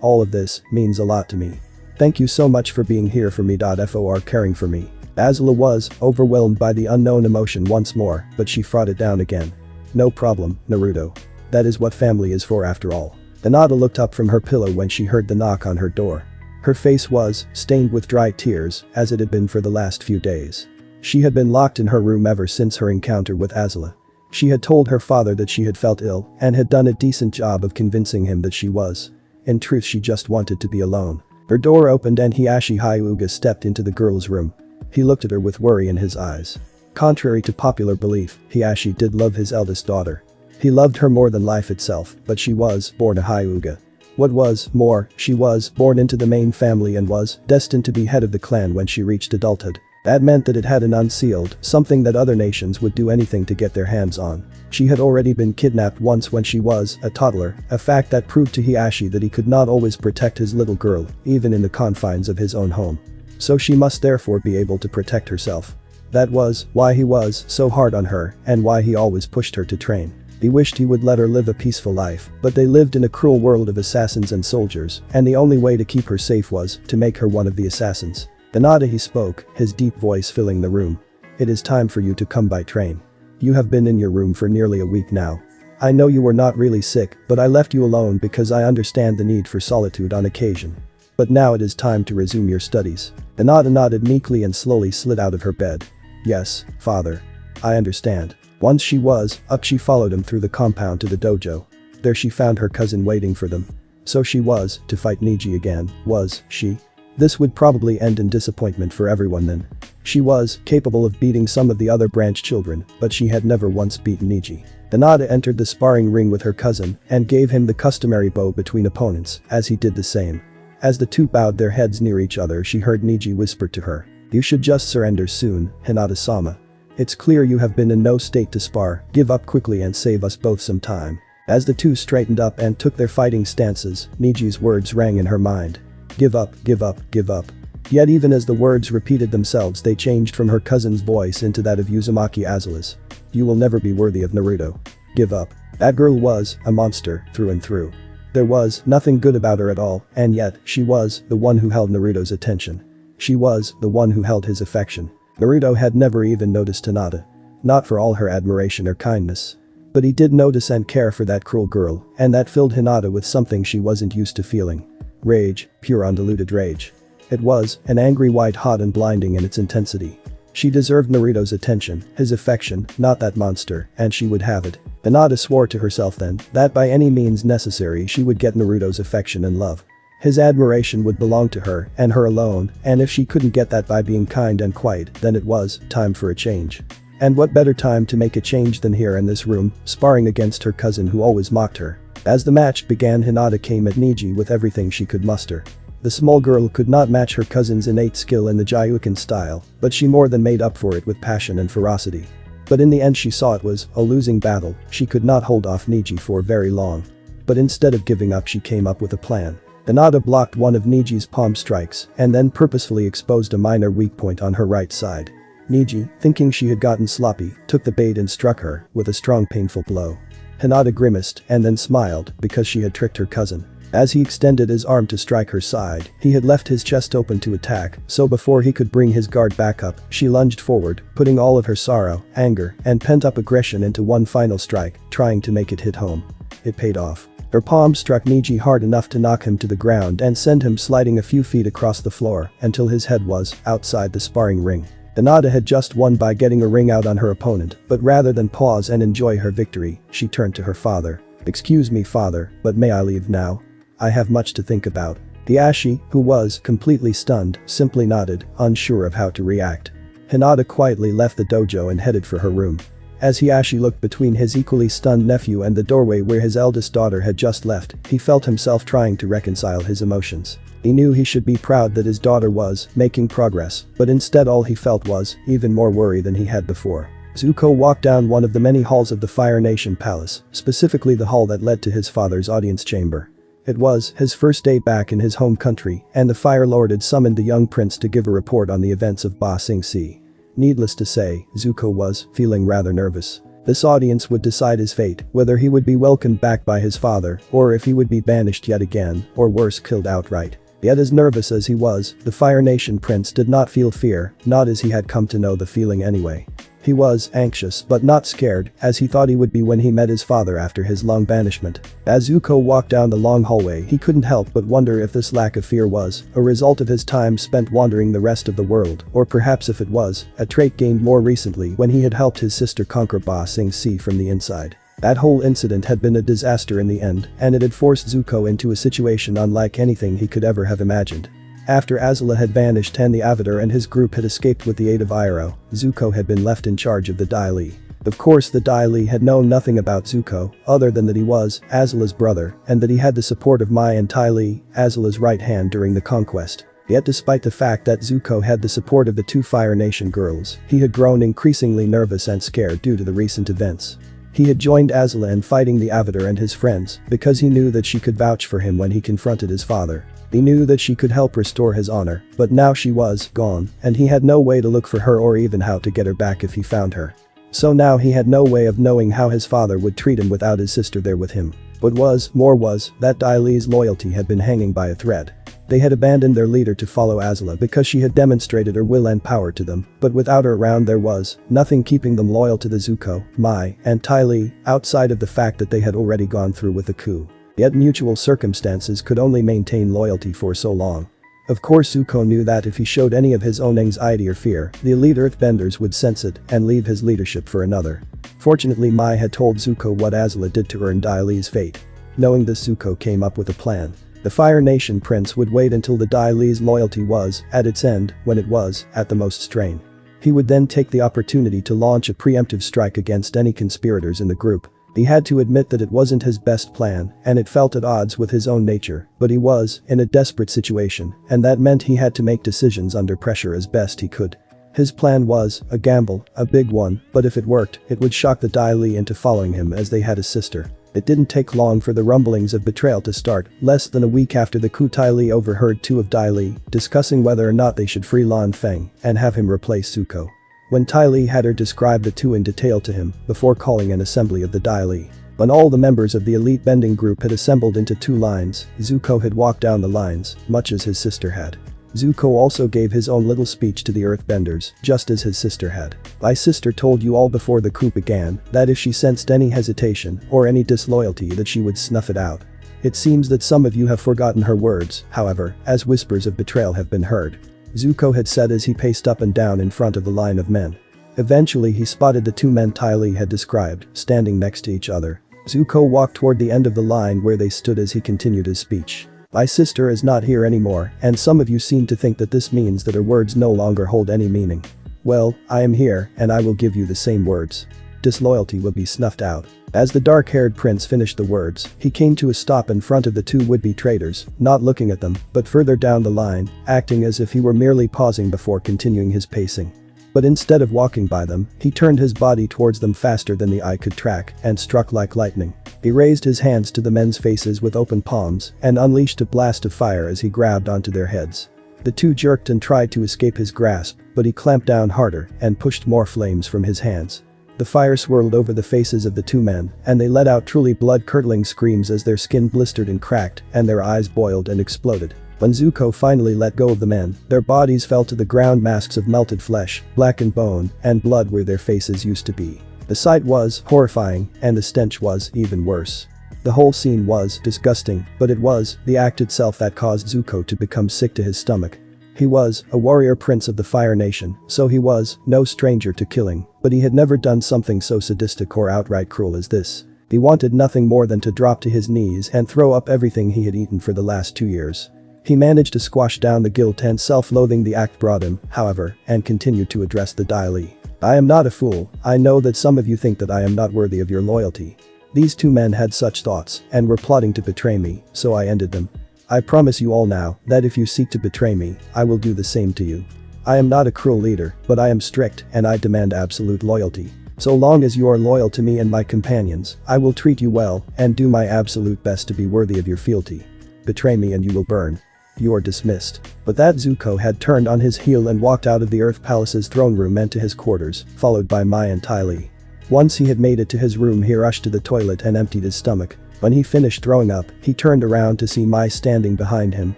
All of this means a lot to me. Thank you so much for being here for me. For caring for me. Azula was overwhelmed by the unknown emotion once more, but she fought it down again. No problem, Naruto. That is what family is for after all. Hinata looked up from her pillow when she heard the knock on her door. Her face was stained with dry tears, as it had been for the last few days. She had been locked in her room ever since her encounter with Azula. She had told her father that she had felt ill and had done a decent job of convincing him that she was. In truth, she just wanted to be alone. Her door opened and Hiashi Hyuga stepped into the girl's room. He looked at her with worry in his eyes. Contrary to popular belief, Hiashi did love his eldest daughter. He loved her more than life itself, but she was born a Hyuga. What was more, she was born into the main family and was destined to be head of the clan when she reached adulthood. That meant that it had an unsealed, something that other nations would do anything to get their hands on. She had already been kidnapped once when she was a toddler, a fact that proved to Hiashi that he could not always protect his little girl, even in the confines of his own home. So she must therefore be able to protect herself. That was why he was so hard on her and why he always pushed her to train. He wished he would let her live a peaceful life, but they lived in a cruel world of assassins and soldiers, and the only way to keep her safe was to make her one of the assassins. Hinata, he spoke, his deep voice filling the room. It is time for you to come by train. You have been in your room for nearly a week now. I know you were not really sick, but I left you alone because I understand the need for solitude on occasion. But now it is time to resume your studies. Hinata nodded meekly and slowly slid out of her bed. Yes, father. I understand. Once she was up, she followed him through the compound to the dojo. There she found her cousin waiting for them. So she was to fight Niji again, was she? This would probably end in disappointment for everyone then. She was capable of beating some of the other branch children, but she had never once beaten Niji. Hinata entered the sparring ring with her cousin and gave him the customary bow between opponents, as he did the same. As the two bowed their heads near each other, she heard Niji whisper to her. You should just surrender soon, Hinata-sama. It's clear you have been in no state to spar, give up quickly and save us both some time. As the two straightened up and took their fighting stances, Niji's words rang in her mind. Give up, give up, give up. Yet even as the words repeated themselves, they changed from her cousin's voice into that of Uzumaki Azula's. You will never be worthy of Naruto. Give up. That girl was a monster through and through. There was nothing good about her at all, and yet she was the one who held Naruto's attention. She was the one who held his affection. Naruto had never even noticed Hinata. Not for all her admiration or kindness. But he did notice and care for that cruel girl, and that filled Hinata with something she wasn't used to feeling. Rage, pure undiluted rage. It was an angry white hot and blinding in its intensity. She deserved Naruto's attention, his affection, not that monster, and she would have it. Hinata swore to herself then that by any means necessary she would get Naruto's affection and love. His admiration would belong to her and her alone, and if she couldn't get that by being kind and quiet, then it was time for a change. And what better time to make a change than here in this room, sparring against her cousin who always mocked her. As the match began, Hinata came at Niji with everything she could muster. The small girl could not match her cousin's innate skill in the Gyuukin style, but she more than made up for it with passion and ferocity. But in the end she saw it was a losing battle, she could not hold off Niji for very long. But instead of giving up, she came up with a plan. Hinata blocked one of Niji's palm strikes and then purposefully exposed a minor weak point on her right side. Niji, thinking she had gotten sloppy, took the bait and struck her with a strong painful blow. Hinata grimaced and then smiled because she had tricked her cousin. As he extended his arm to strike her side, he had left his chest open to attack, so before he could bring his guard back up, she lunged forward, putting all of her sorrow, anger, and pent-up aggression into one final strike, trying to make it hit home. It paid off. Her palm struck Niji hard enough to knock him to the ground and send him sliding a few feet across the floor until his head was outside the sparring ring. Hinata had just won by getting a ring out on her opponent, but rather than pause and enjoy her victory, she turned to her father. Excuse me, father, but may I leave now? I have much to think about. Hiashi, who was completely stunned, simply nodded, unsure of how to react. Hinata quietly left the dojo and headed for her room. As Hiashi looked between his equally stunned nephew and the doorway where his eldest daughter had just left, he felt himself trying to reconcile his emotions. He knew he should be proud that his daughter was making progress, but instead all he felt was even more worry than he had before. Zuko walked down one of the many halls of the Fire Nation Palace, specifically the hall that led to his father's audience chamber. It was his first day back in his home country, and the Fire Lord had summoned the young prince to give a report on the events of Ba Sing Se. Needless to say, Zuko was feeling rather nervous. This audience would decide his fate, whether he would be welcomed back by his father, or if he would be banished yet again, or worse, killed outright. Yet as nervous as he was, the Fire Nation prince did not feel fear, not as he had come to know the feeling anyway. He was anxious but not scared, as he thought he would be when he met his father after his long banishment. As Zuko walked down the long hallway, he couldn't help but wonder if this lack of fear was a result of his time spent wandering the rest of the world, or perhaps if it was a trait gained more recently when he had helped his sister conquer Ba Sing Se from the inside. That whole incident had been a disaster in the end, and it had forced Zuko into a situation unlike anything he could ever have imagined. After Azula had vanished and the Avatar and his group had escaped with the aid of Iroh, Zuko had been left in charge of the Dai Li. Of course, the Dai Li had known nothing about Zuko, other than that he was Azula's brother and that he had the support of Mai and Tai Li, Azula's right hand during the conquest. Yet despite the fact that Zuko had the support of the two Fire Nation girls, he had grown increasingly nervous and scared due to the recent events. He had joined Azula in fighting the Avatar and his friends because he knew that she could vouch for him when he confronted his father. He knew that she could help restore his honor, but now she was gone, and he had no way to look for her or even how to get her back if he found her. So now he had no way of knowing how his father would treat him without his sister there with him. What was that Dai Li's loyalty had been hanging by a thread. They had abandoned their leader to follow Azula because she had demonstrated her will and power to them, but without her around there was nothing keeping them loyal to the Zuko, Mai, and Ty Lee, outside of the fact that they had already gone through with the coup. Yet mutual circumstances could only maintain loyalty for so long. Of course Zuko knew that if he showed any of his own anxiety or fear, the elite earthbenders would sense it and leave his leadership for another. Fortunately Mai had told Zuko what Azula did to earn Dai Li's fate. Knowing this, Zuko came up with a plan. The Fire Nation prince would wait until the Dai Li's loyalty was at its end when it was at the most strain. He would then take the opportunity to launch a preemptive strike against any conspirators in the group. He had to admit that it wasn't his best plan and it felt at odds with his own nature, but he was in a desperate situation and that meant he had to make decisions under pressure as best he could. His plan was a gamble, a big one, but if it worked, it would shock the Dai Li into following him as they had a sister. It didn't take long for the rumblings of betrayal to start. Less than a week after the coup, Ty Lee overheard two of Dai Li discussing whether or not they should free Lan Feng and have him replace Zuko. When Ty Lee had her describe the two in detail to him before calling an assembly of the Dai Li. When all the members of the elite bending group had assembled into two lines, Zuko had walked down the lines, much as his sister had. Zuko also gave his own little speech to the earthbenders, just as his sister had. My sister told you all before the coup began that if she sensed any hesitation or any disloyalty that she would snuff it out. It seems that some of you have forgotten her words, however, as whispers of betrayal have been heard. Zuko had said as he paced up and down in front of the line of men. Eventually he spotted the two men Ty Lee had described, standing next to each other. Zuko walked toward the end of the line where they stood as he continued his speech. My sister is not here anymore, and some of you seem to think that this means that her words no longer hold any meaning. Well, I am here, and I will give you the same words. Disloyalty will be snuffed out. As the dark-haired prince finished the words, he came to a stop in front of the two would-be traitors, not looking at them, but further down the line, acting as if he were merely pausing before continuing his pacing. But instead of walking by them, he turned his body towards them faster than the eye could track and struck like lightning. He raised his hands to the men's faces with open palms and unleashed a blast of fire as he grabbed onto their heads. The two jerked and tried to escape his grasp, but he clamped down harder and pushed more flames from his hands. The fire swirled over the faces of the two men, and they let out truly blood-curdling screams as their skin blistered and cracked and their eyes boiled and exploded. When Zuko finally let go of the men, their bodies fell to the ground, masks of melted flesh, blackened bone, and blood where their faces used to be. The sight was horrifying, and the stench was even worse. The whole scene was disgusting, but it was the act itself that caused Zuko to become sick to his stomach. He was a warrior prince of the Fire Nation, so he was no stranger to killing, but he had never done something so sadistic or outright cruel as this. He wanted nothing more than to drop to his knees and throw up everything he had eaten for the last 2 years. He managed to squash down the guilt and self-loathing the act brought him, however, and continued to address the Dai Li. I am not a fool. I know that some of you think that I am not worthy of your loyalty. These two men had such thoughts and were plotting to betray me, so I ended them. I promise you all now that if you seek to betray me, I will do the same to you. I am not a cruel leader, but I am strict and I demand absolute loyalty. So long as you are loyal to me and my companions, I will treat you well and do my absolute best to be worthy of your fealty. Betray me and you will burn. You are dismissed. But that Zuko had turned on his heel and walked out of the Earth Palace's throne room and to his quarters, followed by Mai and Ty Lee. Once he had made it to his room, he rushed to the toilet and emptied his stomach. When he finished throwing up, he turned around to see Mai standing behind him,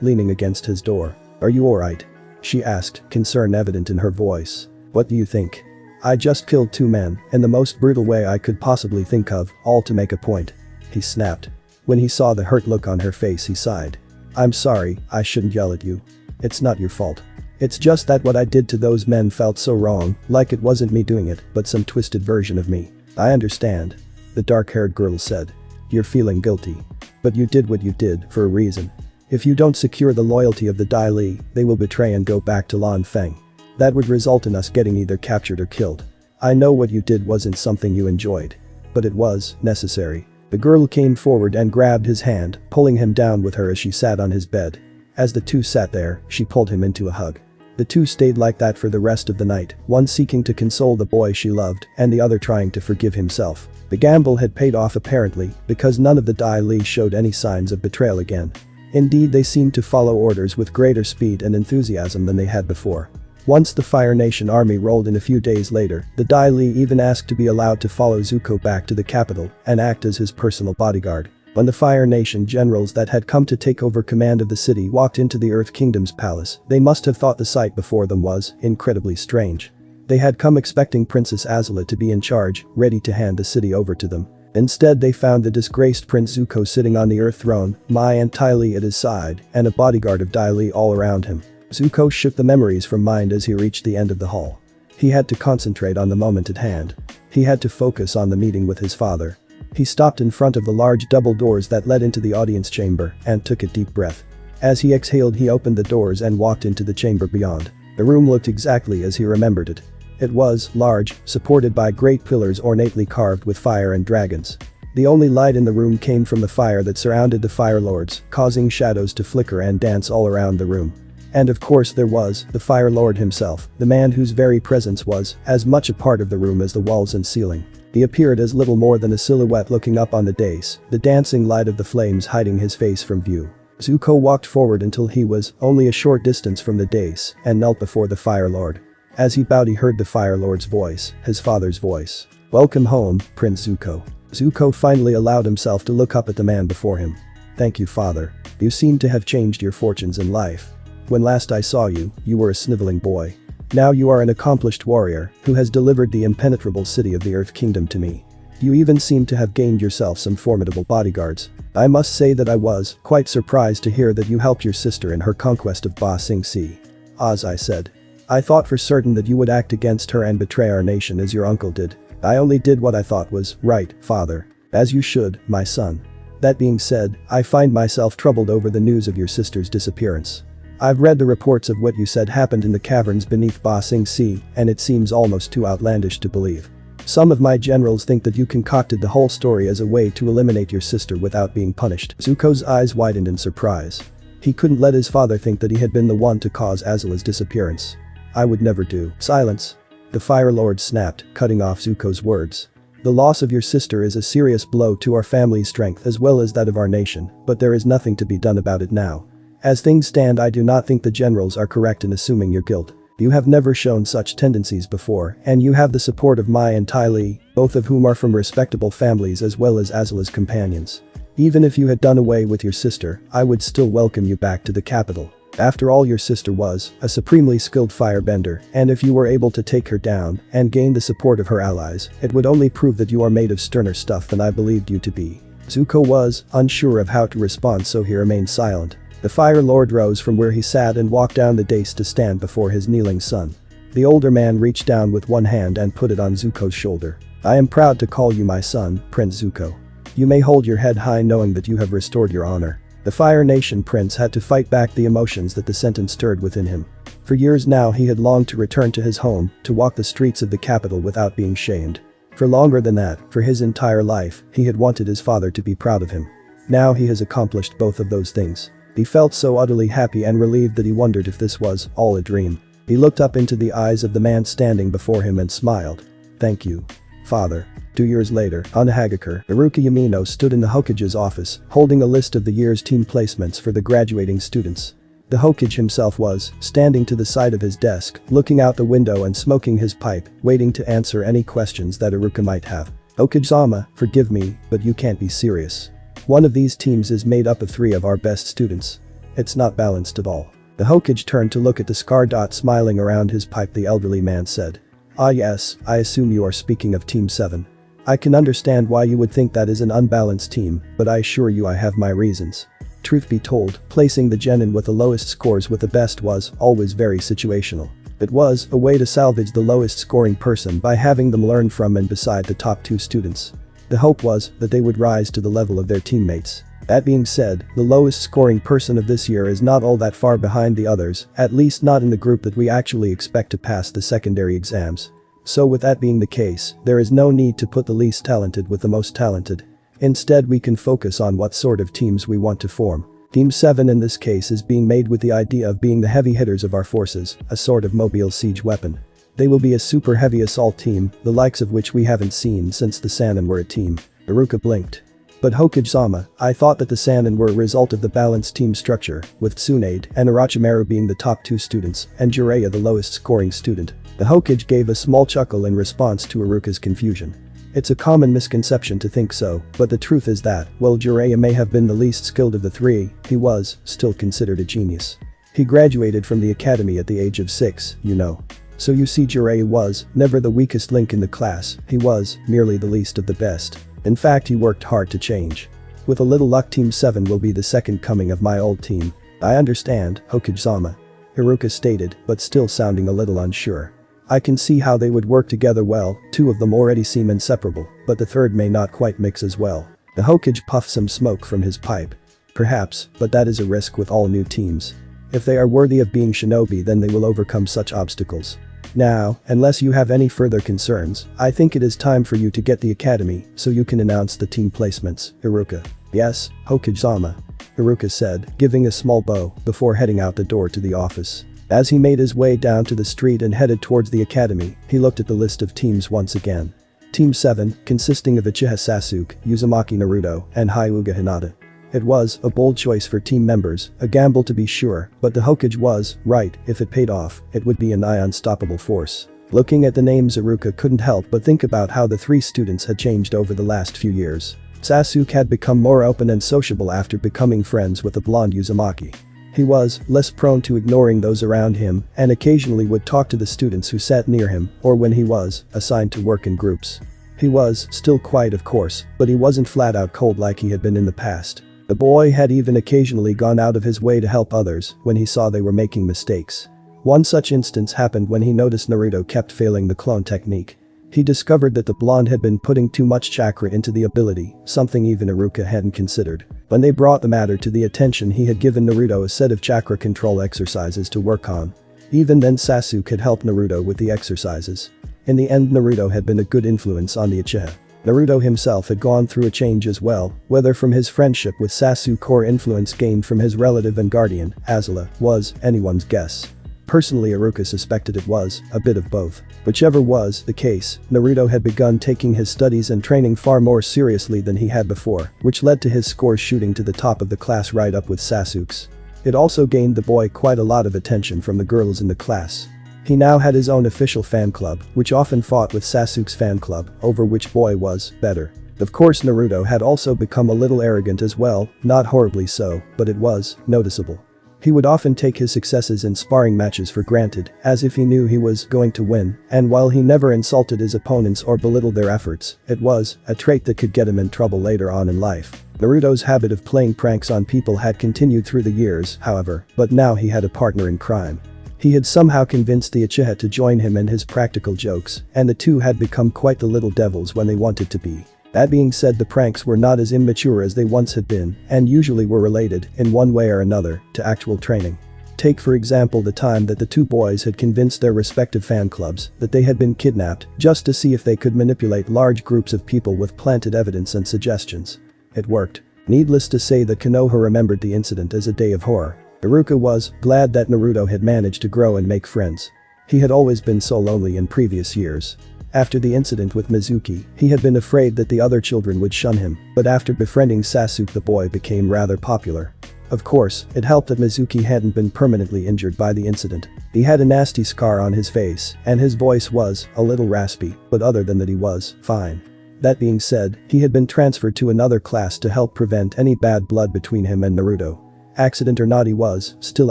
leaning against his door. Are you alright? She asked, concern evident in her voice. What do you think? I just killed 2 men, in the most brutal way I could possibly think of, all to make a point. He snapped. When he saw the hurt look on her face, he sighed. I'm sorry, I shouldn't yell at you. It's not your fault. It's just that what I did to those men felt so wrong, like it wasn't me doing it, but some twisted version of me. I understand. The dark-haired girl said. You're feeling guilty. But you did what you did for a reason. If you don't secure the loyalty of the Dai Li, they will betray and go back to Lan Feng. That would result in us getting either captured or killed. I know what you did wasn't something you enjoyed. But it was necessary. The girl came forward and grabbed his hand, pulling him down with her as she sat on his bed. As the two sat there, she pulled him into a hug. The two stayed like that for the rest of the night, one seeking to console the boy she loved and the other trying to forgive himself. The gamble had paid off apparently, because none of the Dai Li showed any signs of betrayal again. Indeed, they seemed to follow orders with greater speed and enthusiasm than they had before. Once the Fire Nation army rolled in a few days later, the Dai Li even asked to be allowed to follow Zuko back to the capital and act as his personal bodyguard. When the Fire Nation generals that had come to take over command of the city walked into the Earth Kingdom's palace, they must have thought the sight before them was incredibly strange. They had come expecting Princess Azula to be in charge, ready to hand the city over to them. Instead, they found the disgraced Prince Zuko sitting on the Earth throne, Mai and Tai Li at his side, and a bodyguard of Dai Li all around him. Zuko shook the memories from mind as he reached the end of the hall. He had to concentrate on the moment at hand. He had to focus on the meeting with his father. He stopped in front of the large double doors that led into the audience chamber and took a deep breath. As he exhaled, he opened the doors and walked into the chamber beyond. The room looked exactly as he remembered it. It was large, supported by great pillars ornately carved with fire and dragons. The only light in the room came from the fire that surrounded the Fire Lords, causing shadows to flicker and dance all around the room. And of course there was the Fire Lord himself, the man whose very presence was as much a part of the room as the walls and ceiling. He appeared as little more than a silhouette looking up on the dais, the dancing light of the flames hiding his face from view. Zuko walked forward until he was only a short distance from the dais and knelt before the Fire Lord. As he bowed, he heard the Fire Lord's voice, his father's voice. "Welcome home, Prince Zuko." Zuko finally allowed himself to look up at the man before him. "Thank you, father. You seem to have changed your fortunes in life. When last I saw you, you were a sniveling boy. Now you are an accomplished warrior who has delivered the impenetrable city of the Earth Kingdom to me. You even seem to have gained yourself some formidable bodyguards. I must say that I was quite surprised to hear that you helped your sister in her conquest of Ba Sing Se. Oz, I said. I thought for certain that you would act against her and betray our nation as your uncle did. I only did what I thought was right, father. As you should, my son. That being said, I find myself troubled over the news of your sister's disappearance. I've read the reports of what you said happened in the caverns beneath Ba Sing Se, and it seems almost too outlandish to believe. Some of my generals think that you concocted the whole story as a way to eliminate your sister without being punished. Zuko's eyes widened in surprise. He couldn't let his father think that he had been the one to cause Azula's disappearance. I would never do. Silence. The Fire Lord snapped, cutting off Zuko's words. The loss of your sister is a serious blow to our family's strength as well as that of our nation, but there is nothing to be done about it now. As things stand, I do not think the generals are correct in assuming your guilt. You have never shown such tendencies before, and you have the support of Mai and Tai Li, both of whom are from respectable families as well as Azula's companions. Even if you had done away with your sister, I would still welcome you back to the capital. After all, your sister was a supremely skilled firebender, and if you were able to take her down and gain the support of her allies, it would only prove that you are made of sterner stuff than I believed you to be. Zuko was unsure of how to respond, so he remained silent. The Fire Lord rose from where he sat and walked down the dais to stand before his kneeling son. The older man reached down with one hand and put it on Zuko's shoulder. I am proud to call you my son, Prince Zuko. You may hold your head high knowing that you have restored your honor. The Fire Nation prince had to fight back the emotions that the sentence stirred within him. For years now he had longed to return to his home, to walk the streets of the capital without being shamed. For longer than that, for his entire life, he had wanted his father to be proud of him. Now he has accomplished both of those things. He felt so utterly happy and relieved that he wondered if this was all a dream. He looked up into the eyes of the man standing before him and smiled. Thank you, father. 2 years later, on Hagakure, Iruka Yamino stood in the Hokage's office, holding a list of the year's team placements for the graduating students. The Hokage himself was standing to the side of his desk, looking out the window and smoking his pipe, waiting to answer any questions that Iruka might have. Hokage-sama, forgive me, but you can't be serious. One of these teams is made up of 3 of our best students. It's not balanced at all. The Hokage turned to look at the scar dot smiling around his pipe. The elderly man said. Ah yes, I assume you are speaking of Team 7. I can understand why you would think that is an unbalanced team, but I assure you I have my reasons. Truth be told, placing the genin with the lowest scores with the best was always very situational. It was a way to salvage the lowest scoring person by having them learn from and beside the top 2 students. The hope was that they would rise to the level of their teammates. That being said, the lowest scoring person of this year is not all that far behind the others, at least not in the group that we actually expect to pass the secondary exams. So with that being the case, there is no need to put the least talented with the most talented. Instead, we can focus on what sort of teams we want to form. Team 7 in this case is being made with the idea of being the heavy hitters of our forces, a sort of mobile siege weapon. They will be a super heavy assault team, the likes of which we haven't seen since the Sannin were a team. Iruka blinked. But Hokage-sama, I thought that the Sannin were a result of the balanced team structure, with Tsunade and Orochimaru being the top 2 students and Jiraiya the lowest scoring student. The Hokage gave a small chuckle in response to Iruka's confusion. It's a common misconception to think so, but the truth is that, while Jiraiya may have been the least skilled of the 3, he was still considered a genius. He graduated from the academy at the age of 6, you know. So you see, Jiraiya was never the weakest link in the class, he was merely the least of the best. In fact, he worked hard to change. With a little luck, Team 7 will be the second coming of my old team. I understand, Hokage-sama. Iruka stated, but still sounding a little unsure. I can see how they would work together well, 2 of them already seem inseparable, but the third may not quite mix as well. The Hokage puffed some smoke from his pipe. Perhaps, but that is a risk with all new teams. If they are worthy of being shinobi, then they will overcome such obstacles. Now, unless you have any further concerns, I think it is time for you to get the academy so you can announce the team placements, Iruka. Yes, Hokage-sama. Iruka said, giving a small bow before heading out the door to the office. As he made his way down to the street and headed towards the academy, he looked at the list of teams once again. Team 7, consisting of Uchiha Sasuke, Uzumaki Naruto, and Hyuga Hinata. It was a bold choice for team members, a gamble to be sure, but the Hokage was right. If it paid off, it would be a nigh unstoppable force. Looking at the names, Iruka couldn't help but think about how the 3 students had changed over the last few years. Sasuke had become more open and sociable after becoming friends with the blonde Uzumaki. He was less prone to ignoring those around him and occasionally would talk to the students who sat near him or when he was assigned to work in groups. He was still quiet, of course, but he wasn't flat out cold like he had been in the past. The boy had even occasionally gone out of his way to help others when he saw they were making mistakes. One such instance happened when he noticed Naruto kept failing the clone technique. He discovered that the blonde had been putting too much chakra into the ability, something even Iruka hadn't considered. When they brought the matter to the attention, he had given Naruto a set of chakra control exercises to work on. Even then, Sasuke had helped Naruto with the exercises. In the end, Naruto had been a good influence on the Uchiha. Naruto himself had gone through a change as well, whether from his friendship with Sasuke or influence gained from his relative and guardian, Azula, was anyone's guess. Personally, Iruka suspected it was a bit of both. Whichever was the case, Naruto had begun taking his studies and training far more seriously than he had before, which led to his scores shooting to the top of the class right up with Sasuke's. It also gained the boy quite a lot of attention from the girls in the class. He now had his own official fan club, which often fought with Sasuke's fan club over which boy was better. Of course, Naruto had also become a little arrogant as well, not horribly so, but it was noticeable. He would often take his successes in sparring matches for granted, as if he knew he was going to win, and while he never insulted his opponents or belittled their efforts, it was a trait that could get him in trouble later on in life. Naruto's habit of playing pranks on people had continued through the years, however, but now he had a partner in crime. He had somehow convinced the Uchiha to join him in his practical jokes, and the two had become quite the little devils when they wanted to be. That being said, the pranks were not as immature as they once had been, and usually were related, in one way or another, to actual training. Take for example the time that the two boys had convinced their respective fan clubs that they had been kidnapped just to see if they could manipulate large groups of people with planted evidence and suggestions. It worked. Needless to say that Konoha remembered the incident as a day of horror. Iruka was glad that Naruto had managed to grow and make friends. He had always been so lonely in previous years. After the incident with Mizuki, he had been afraid that the other children would shun him, but after befriending Sasuke, the boy became rather popular. Of course, it helped that Mizuki hadn't been permanently injured by the incident. He had a nasty scar on his face, and his voice was a little raspy, but other than that he was fine. That being said, he had been transferred to another class to help prevent any bad blood between him and Naruto. Accident or not, he was still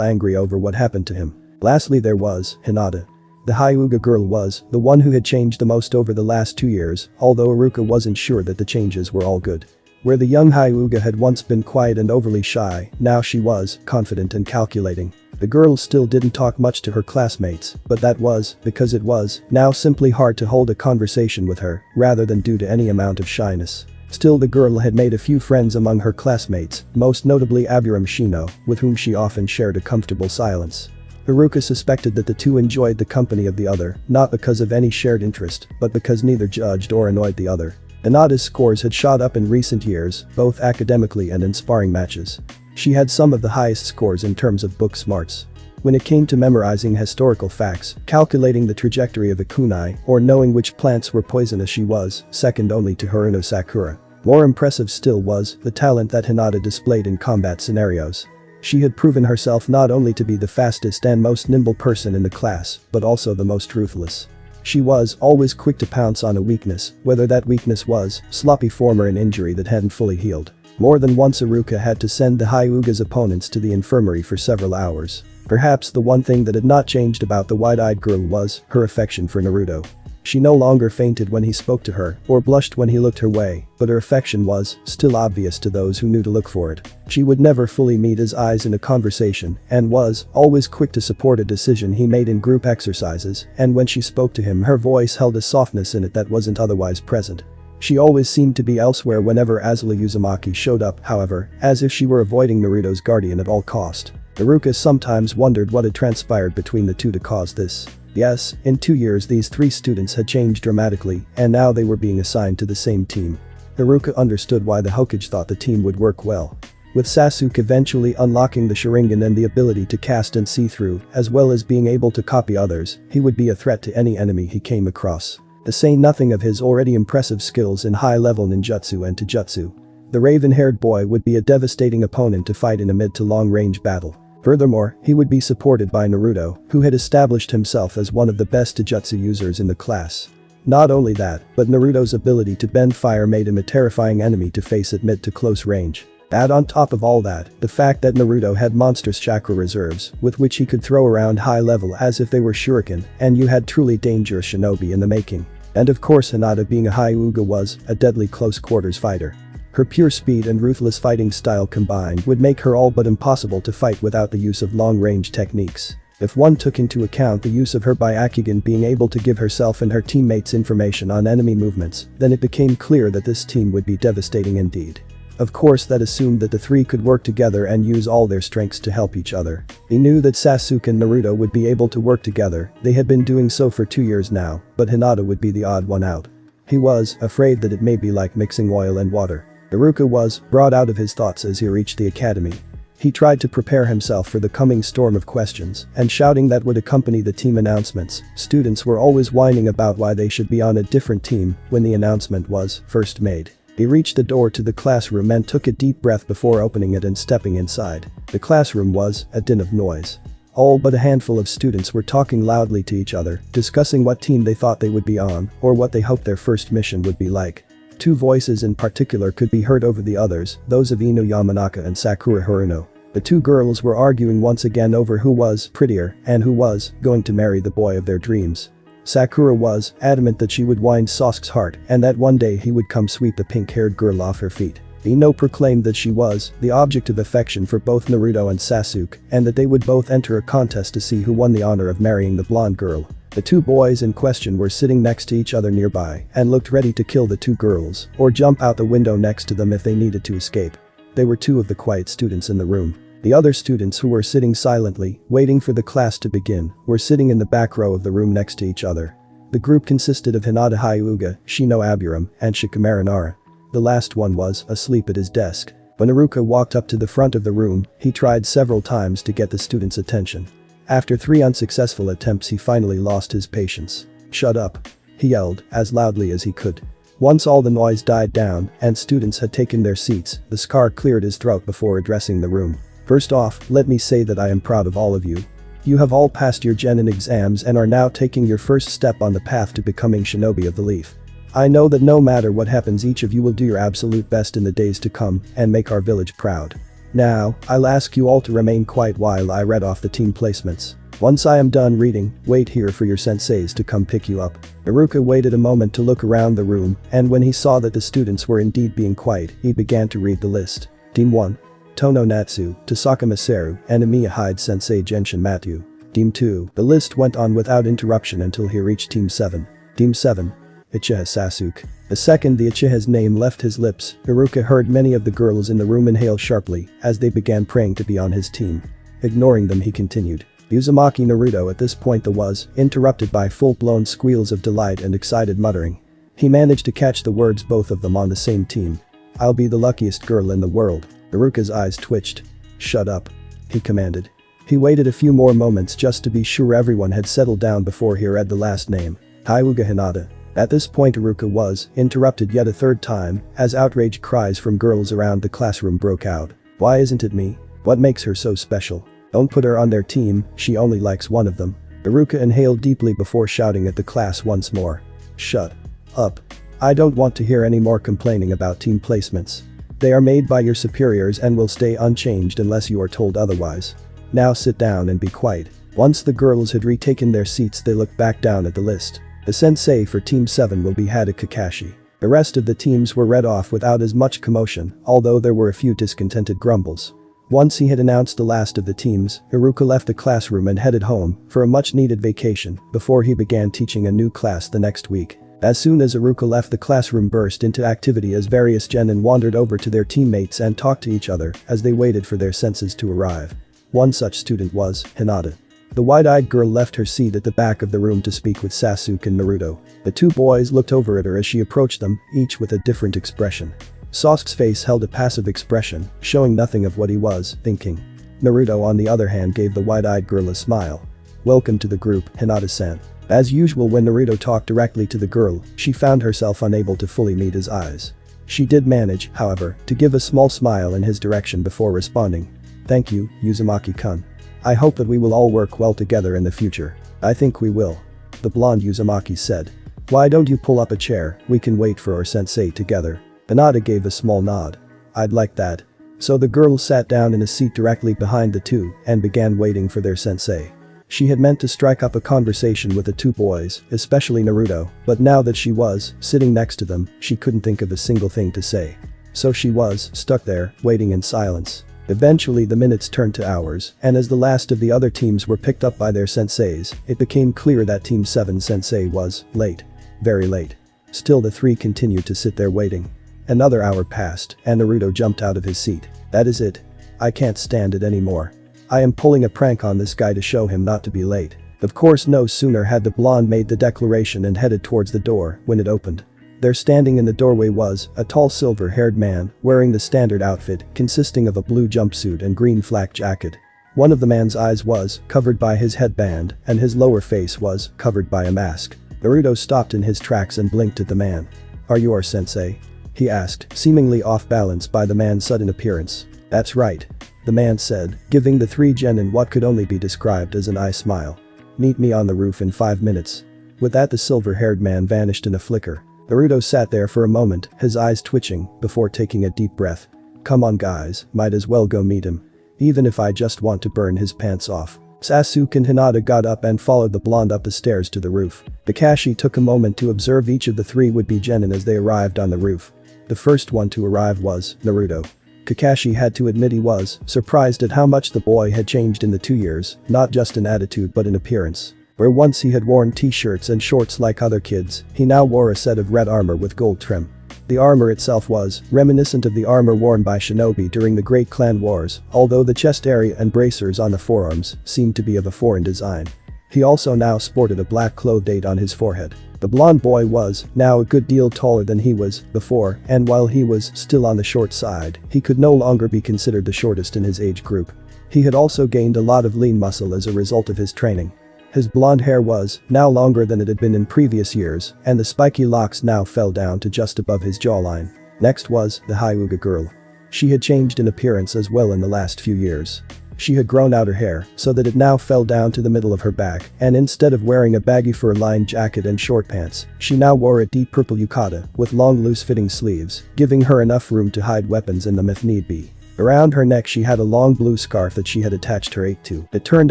angry over what happened to him. Lastly, there was Hinata. The Hyuga girl was the one who had changed the most over the last 2 years, although Iruka wasn't sure that the changes were all good. Where the young Hyuga had once been quiet and overly shy, now she was confident and calculating. The girl still didn't talk much to her classmates, but that was because it was now simply hard to hold a conversation with her, rather than due to any amount of shyness. Still, the girl had made a few friends among her classmates, most notably Aburame Shino, with whom she often shared a comfortable silence. Iruka suspected that the two enjoyed the company of the other, not because of any shared interest, but because neither judged or annoyed the other. Hinata's scores had shot up in recent years, both academically and in sparring matches. She had some of the highest scores in terms of book smarts. When it came to memorizing historical facts, calculating the trajectory of a kunai, or knowing which plants were poisonous, she was second only to Haruno Sakura. More impressive still was the talent that Hinata displayed in combat scenarios. She had proven herself not only to be the fastest and most nimble person in the class, but also the most ruthless. She was always quick to pounce on a weakness, whether that weakness was sloppy form or an injury that hadn't fully healed. More than once Iruka had to send the Hyuga's opponents to the infirmary for several hours. Perhaps the one thing that had not changed about the wide-eyed girl was her affection for Naruto. She no longer fainted when he spoke to her or blushed when he looked her way, but her affection was still obvious to those who knew to look for it. She would never fully meet his eyes in a conversation and was always quick to support a decision he made in group exercises, and when she spoke to him her voice held a softness in it that wasn't otherwise present. She always seemed to be elsewhere whenever Azula Uzumaki showed up, however, as if she were avoiding Naruto's guardian at all cost. Iruka sometimes wondered what had transpired between the two to cause this. Yes, in 2 years these three students had changed dramatically, and now they were being assigned to the same team. Iruka understood why the Hokage thought the team would work well. With Sasuke eventually unlocking the Sharingan and the ability to cast and see through, as well as being able to copy others, he would be a threat to any enemy he came across. To say nothing of his already impressive skills in high-level ninjutsu and taijutsu. The raven-haired boy would be a devastating opponent to fight in a mid to long-range battle. Furthermore, he would be supported by Naruto, who had established himself as one of the best taijutsu users in the class. Not only that, but Naruto's ability to bend fire made him a terrifying enemy to face at mid to close range. Add on top of all that, the fact that Naruto had monstrous chakra reserves, with which he could throw around high level as if they were shuriken, and you had truly dangerous shinobi in the making. And of course Hinata being a Hyuga was a deadly close quarters fighter. Her pure speed and ruthless fighting style combined would make her all but impossible to fight without the use of long-range techniques. If one took into account the use of her Byakugan being able to give herself and her teammates information on enemy movements, then it became clear that this team would be devastating indeed. Of course that assumed that the three could work together and use all their strengths to help each other. He knew that Sasuke and Naruto would be able to work together, they had been doing so for 2 years now, but Hinata would be the odd one out. He was afraid that it may be like mixing oil and water. Iruka was brought out of his thoughts as he reached the academy. He tried to prepare himself for the coming storm of questions and shouting that would accompany the team announcements. Students were always whining about why they should be on a different team when the announcement was first made. He reached the door to the classroom and took a deep breath before opening it and stepping inside. The classroom was a din of noise. All but a handful of students were talking loudly to each other, discussing what team they thought they would be on or what they hoped their first mission would be like. Two voices in particular could be heard over the others, those of Ino Yamanaka and Sakura Haruno. The two girls were arguing once again over who was prettier and who was going to marry the boy of their dreams. Sakura was adamant that she would win Sasuke's heart and that one day he would come sweep the pink-haired girl off her feet. Ino proclaimed that she was the object of affection for both Naruto and Sasuke and that they would both enter a contest to see who won the honor of marrying the blonde girl. The two boys in question were sitting next to each other nearby and looked ready to kill the two girls or jump out the window next to them if they needed to escape. They were two of the quiet students in the room. The other students who were sitting silently, waiting for the class to begin, were sitting in the back row of the room next to each other. The group consisted of Hinata Hyuga, Shino Aburam, and Shikamaru Nara. The last one was asleep at his desk. When Iruka walked up to the front of the room, he tried several times to get the students' attention. After 3 unsuccessful attempts he finally lost his patience. "Shut up!" he yelled as loudly as he could. Once all the noise died down and students had taken their seats, the Scar cleared his throat before addressing the room. "First off, let me say that I am proud of all of you. You have all passed your genin exams and are now taking your first step on the path to becoming Shinobi of the Leaf. I know that no matter what happens each of you will do your absolute best in the days to come and make our village proud. Now, I'll ask you all to remain quiet while I read off the team placements. Once I am done reading, wait here for your senseis to come pick you up." Iruka waited a moment to look around the room, and when he saw that the students were indeed being quiet, he began to read the list. Team 1. Tono Natsu, Tasaka Masaru, and Emiya Hyde Sensei Genshin Matthew. Team 2. The list went on without interruption until he reached Team 7. Team 7. Uchiha Sasuke. The second the Uchiha's name left his lips, Iruka heard many of the girls in the room inhale sharply as they began praying to be on his team. Ignoring them he continued. Uzumaki Naruto at this point was interrupted by full-blown squeals of delight and excited muttering. He managed to catch the words both of them on the same team. "I'll be the luckiest girl in the world." Iruka's eyes twitched. "Shut up," he commanded. He waited a few more moments just to be sure everyone had settled down before he read the last name. Hyuga Hinata. At this point Iruka was interrupted yet a third time as outraged cries from girls around the classroom broke out. "Why isn't it me? What makes her so special? Don't put her on their team, she only likes one of them." Iruka inhaled deeply before shouting at the class once more. "Shut up. I don't want to hear any more complaining about team placements. They are made by your superiors and will stay unchanged unless you are told otherwise. Now sit down and be quiet." Once the girls had retaken their seats they looked back down at the list. The sensei for Team 7 will be Hada Kakashi. The rest of the teams were read off without as much commotion, although there were a few discontented grumbles. Once he had announced the last of the teams, Iruka left the classroom and headed home for a much-needed vacation before he began teaching a new class the next week. As soon as Iruka left the classroom burst into activity as various genin wandered over to their teammates and talked to each other as they waited for their senses to arrive. One such student was Hinata. The wide-eyed girl left her seat at the back of the room to speak with Sasuke and Naruto. The two boys looked over at her as she approached them, each with a different expression. Sasuke's face held a passive expression, showing nothing of what he was thinking. Naruto on the other hand gave the wide-eyed girl a smile. "Welcome to the group, Hinata-san." As usual when Naruto talked directly to the girl, she found herself unable to fully meet his eyes. She did manage, however, to give a small smile in his direction before responding. "Thank you, Uzumaki-kun. I hope that we will all work well together in the future." "I think we will," the blonde Uzumaki said. "Why don't you pull up a chair, we can wait for our sensei together." Hinata gave a small nod. "I'd like that." So the girl sat down in a seat directly behind the two and began waiting for their sensei. She had meant to strike up a conversation with the two boys, especially Naruto, but now that she was sitting next to them, she couldn't think of a single thing to say. So she was stuck there, waiting in silence. Eventually the minutes turned to hours, and as the last of the other teams were picked up by their senseis, it became clear that Team 7 sensei was late. Very late. Still the three continued to sit there waiting. Another hour passed, and Naruto jumped out of his seat. "That is it. I can't stand it anymore. I am pulling a prank on this guy to show him not to be late." Of course no sooner had the blonde made the declaration and headed towards the door when it opened. There standing in the doorway was a tall silver-haired man wearing the standard outfit consisting of a blue jumpsuit and green flak jacket. One of the man's eyes was covered by his headband and his lower face was covered by a mask. Naruto stopped in his tracks and blinked at the man. "Are you our sensei?" he asked, seemingly off balance by the man's sudden appearance. "That's right," the man said, giving the three genin what could only be described as an eye smile. "Meet me on the roof in 5 minutes." With that the silver-haired man vanished in a flicker. Naruto sat there for a moment, his eyes twitching, before taking a deep breath. "Come on guys, might as well go meet him. Even if I just want to burn his pants off." Sasuke and Hinata got up and followed the blonde up the stairs to the roof. Kakashi took a moment to observe each of the three would-be genin as they arrived on the roof. The first one to arrive was Naruto. Kakashi had to admit he was surprised at how much the boy had changed in the 2 years, not just in attitude but in appearance. Where once he had worn t-shirts and shorts like other kids, he now wore a set of red armor with gold trim. The armor itself was reminiscent of the armor worn by shinobi during the Great Clan Wars, although the chest area and bracers on the forearms seemed to be of a foreign design. He also now sported a black cloth date on his forehead. The blonde boy was now a good deal taller than he was before, and while he was still on the short side, he could no longer be considered the shortest in his age group. He had also gained a lot of lean muscle as a result of his training. His blonde hair was now longer than it had been in previous years, and the spiky locks now fell down to just above his jawline. Next was the Hyuga girl. She had changed in appearance as well in the last few years. She had grown out her hair so that it now fell down to the middle of her back, and instead of wearing a baggy fur-lined jacket and short pants, she now wore a deep purple yukata with long loose-fitting sleeves, giving her enough room to hide weapons in them if need be. Around her neck she had a long blue scarf that she had attached her ape to. It turned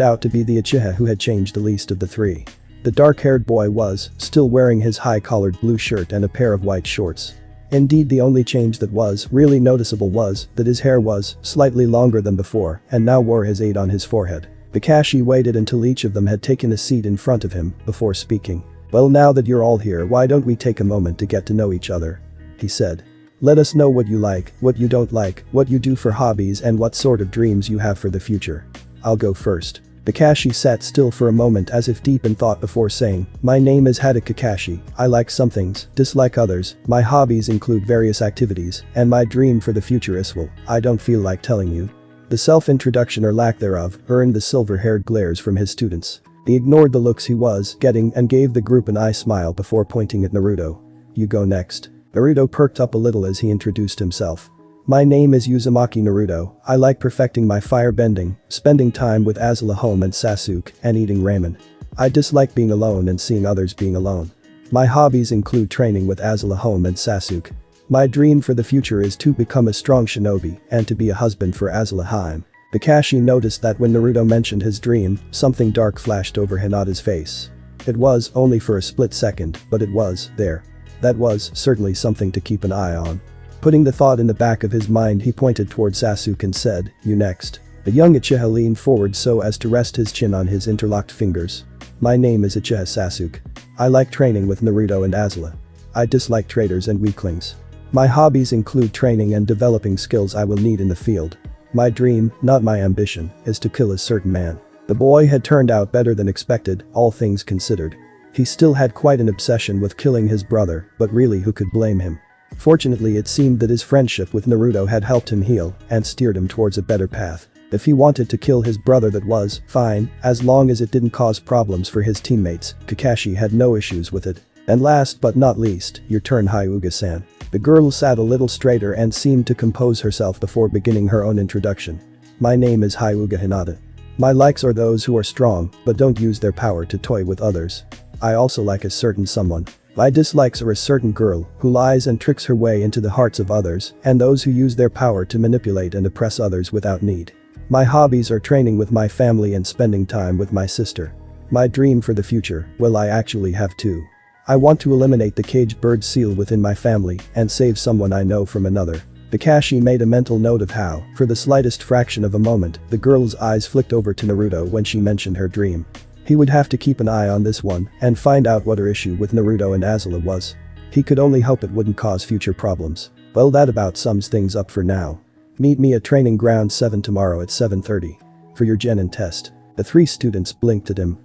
out to be the Uchiha who had changed the least of the three. The dark-haired boy was still wearing his high-collared blue shirt and a pair of white shorts. Indeed, the only change that was really noticeable was that his hair was slightly longer than before and now wore his aide on his forehead. Kakashi waited until each of them had taken a seat in front of him before speaking. "Well, now that you're all here, why don't we take a moment to get to know each other?" he said. "Let us know what you like, what you don't like, what you do for hobbies and what sort of dreams you have for the future. I'll go first." Kakashi sat still for a moment as if deep in thought before saying, "My name is Hada Kakashi. I like some things, dislike others, my hobbies include various activities, and my dream for the future is well, I don't feel like telling you." The self-introduction or lack thereof earned the silver-haired glares from his students. He ignored the looks he was getting and gave the group an eye smile before pointing at Naruto. "You go next." Naruto perked up a little as he introduced himself. "My name is Uzumaki Naruto. I like perfecting my fire bending, spending time with Azula home and Sasuke, and eating ramen. I dislike being alone and seeing others being alone. My hobbies include training with Azula home and Sasuke. My dream for the future is to become a strong shinobi and to be a husband for Azula Haim." Kakashi noticed that when Naruto mentioned his dream, something dark flashed over Hinata's face. It was only for a split second, but it was there. That was certainly something to keep an eye on. Putting the thought in the back of his mind, he pointed toward Sasuke and said, "You next." The young Uchiha leaned forward so as to rest his chin on his interlocked fingers. "My name is Uchiha Sasuke. I like training with Naruto and Azula. I dislike traitors and weaklings. My hobbies include training and developing skills I will need in the field. My dream, not my ambition, is to kill a certain man." The boy had turned out better than expected, all things considered. He still had quite an obsession with killing his brother, but really who could blame him? Fortunately, it seemed that his friendship with Naruto had helped him heal and steered him towards a better path. If he wanted to kill his brother, that was fine, as long as it didn't cause problems for his teammates. Kakashi had no issues with it. "And last but not least, your turn, Hyuga-san." The girl sat a little straighter and seemed to compose herself before beginning her own introduction. "My name is Hyuga Hinata. My likes are those who are strong but don't use their power to toy with others. I also like a certain someone. My dislikes are a certain girl who lies and tricks her way into the hearts of others and those who use their power to manipulate and oppress others without need. My hobbies are training with my family and spending time with my sister. My dream for the future, well, I actually have two. I want to eliminate the caged bird seal within my family and save someone I know from another." Kakashi made a mental note of how, for the slightest fraction of a moment, the girl's eyes flicked over to Naruto when she mentioned her dream. He would have to keep an eye on this one and find out what her issue with Naruto and Azula was. He could only hope it wouldn't cause future problems. Well, that about sums things up for now. Meet me at Training Ground 7 tomorrow at 7:30. For your genin test. The three students blinked at him.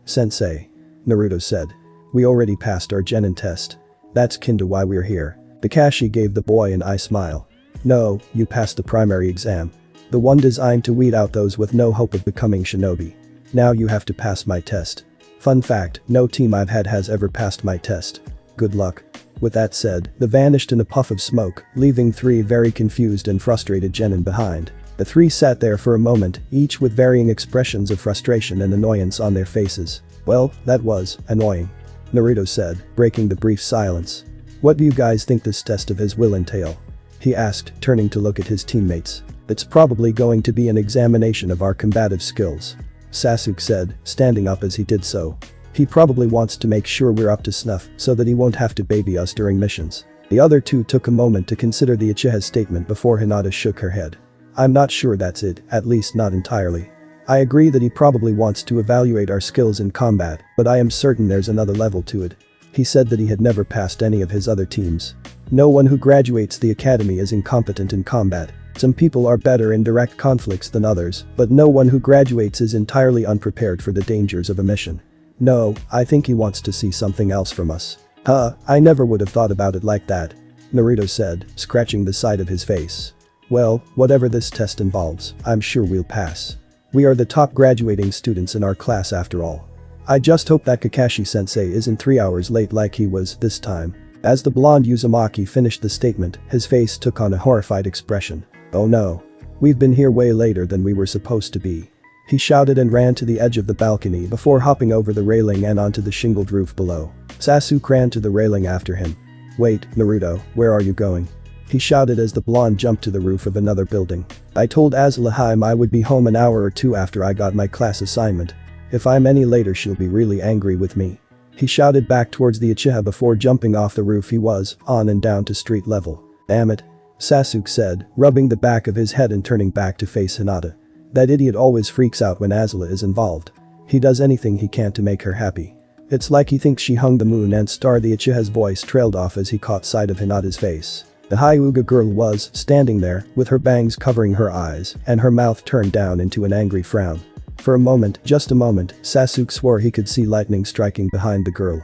Sensei. Naruto said. "We already passed our genin test. That's kinda why we're here." Kakashi gave the boy an eye smile. "No, you passed the primary exam. The one designed to weed out those with no hope of becoming shinobi. Now you have to pass my test. Fun fact, no team I've had has ever passed my test. Good luck." With that said, they vanished in a puff of smoke, leaving three very confused and frustrated genin behind. The three sat there for a moment, each with varying expressions of frustration and annoyance on their faces. "Well, that was annoying," Naruto said, breaking the brief silence. "What do you guys think this test of his will entail?" he asked, turning to look at his teammates. "It's probably going to be an examination of our combative skills," Sasuke said, standing up as he did so. "He probably wants to make sure we're up to snuff so that he won't have to baby us during missions." The other two took a moment to consider the Uchiha's statement before Hinata shook her head. "I'm not sure that's it, at least not entirely. I agree that he probably wants to evaluate our skills in combat, but I am certain there's another level to it." He said that he had never passed any of his other teams. No one who graduates the academy is incompetent in combat. Some people are better in direct conflicts than others, but no one who graduates is entirely unprepared for the dangers of a mission. "No, I think he wants to see something else from us." I never would have thought about it like that," Naruto said, scratching the side of his face. "Well, whatever this test involves, I'm sure we'll pass. We are the top graduating students in our class after all. I just hope that Kakashi-sensei isn't 3 hours late like he was this time." As the blonde Uzumaki finished the statement, his face took on a horrified expression. "Oh no. We've been here way later than we were supposed to be." He shouted and ran to the edge of the balcony before hopping over the railing and onto the shingled roof below. Sasuke ran to the railing after him. "Wait, Naruto, where are you going?" he shouted as the blonde jumped to the roof of another building. "I told Azula Haim I would be home an hour or two after I got my class assignment. If I'm any later, she'll be really angry with me." He shouted back towards the Uchiha before jumping off the roof he was on and down to street level. "Damn it," Sasuke said, rubbing the back of his head and turning back to face Hinata. "That idiot always freaks out when Azula is involved. He does anything he can to make her happy. It's like he thinks she hung the moon and star." The Uchiha's voice trailed off as he caught sight of Hinata's face. The Hyuga girl was standing there, with her bangs covering her eyes and her mouth turned down into an angry frown. For a moment, just a moment, Sasuke swore he could see lightning striking behind the girl.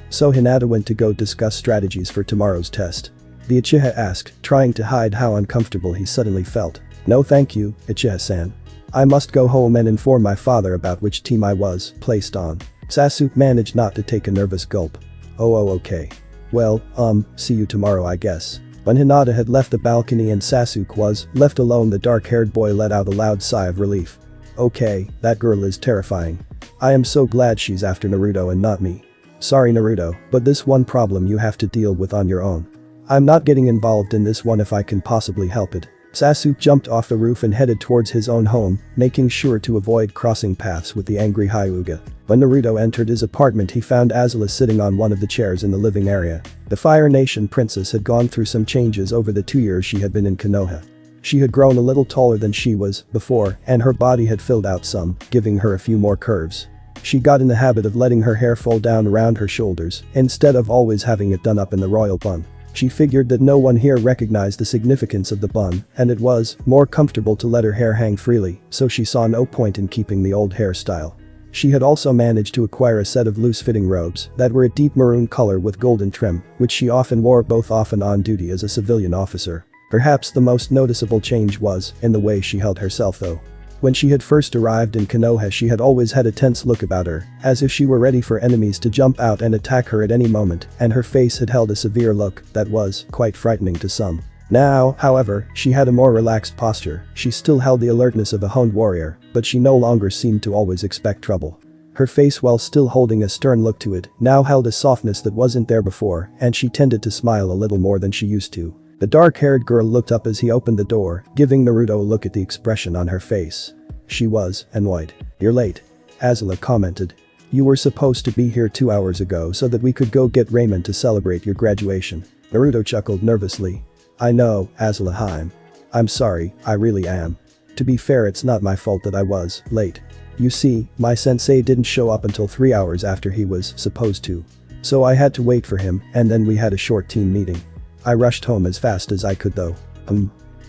So Hinata went to go discuss strategies for tomorrow's test?" the Uchiha asked, trying to hide how uncomfortable he suddenly felt. No thank you, Ichiha-san. I must go home and inform my father about which team I was placed on. Sasuke managed not to take a nervous gulp. Oh okay. Well, see you tomorrow I guess. When Hinata had left the balcony and Sasuke was left alone, the dark-haired boy let out a loud sigh of relief. Okay, that girl is terrifying. I am so glad she's after Naruto and not me. Sorry Naruto, but this one problem you have to deal with on your own. I'm not getting involved in this one if I can possibly help it. Sasuke jumped off the roof and headed towards his own home, making sure to avoid crossing paths with the angry Hyuga. When Naruto entered his apartment, he found Azula sitting on one of the chairs in the living area. The Fire Nation princess had gone through some changes over the 2 years she had been in Konoha. She had grown a little taller than she was before, and her body had filled out some, giving her a few more curves. She got in the habit of letting her hair fall down around her shoulders, instead of always having it done up in the royal bun. She figured that no one here recognized the significance of the bun, and it was more comfortable to let her hair hang freely, so she saw no point in keeping the old hairstyle. She had also managed to acquire a set of loose-fitting robes that were a deep maroon color with golden trim, which she often wore both off and on duty as a civilian officer. Perhaps the most noticeable change was in the way she held herself though. When she had first arrived in Konoha, she had always had a tense look about her, as if she were ready for enemies to jump out and attack her at any moment, and her face had held a severe look that was quite frightening to some. Now, however, she had a more relaxed posture. She still held the alertness of a honed warrior, but she no longer seemed to always expect trouble. Her face, while still holding a stern look to it, now held a softness that wasn't there before, and she tended to smile a little more than she used to. The dark-haired girl looked up as he opened the door, giving Naruto a look at the expression on her face. She was annoyed. You're late. Azula commented. You were supposed to be here 2 hours ago so that we could go get Raymond to celebrate your graduation. Naruto chuckled nervously. I know, Azula. I'm sorry, I really am. To be fair, it's not my fault that I was late. You see, my sensei didn't show up until 3 hours after he was supposed to. So I had to wait for him, and then we had a short team meeting. I rushed home as fast as I could though.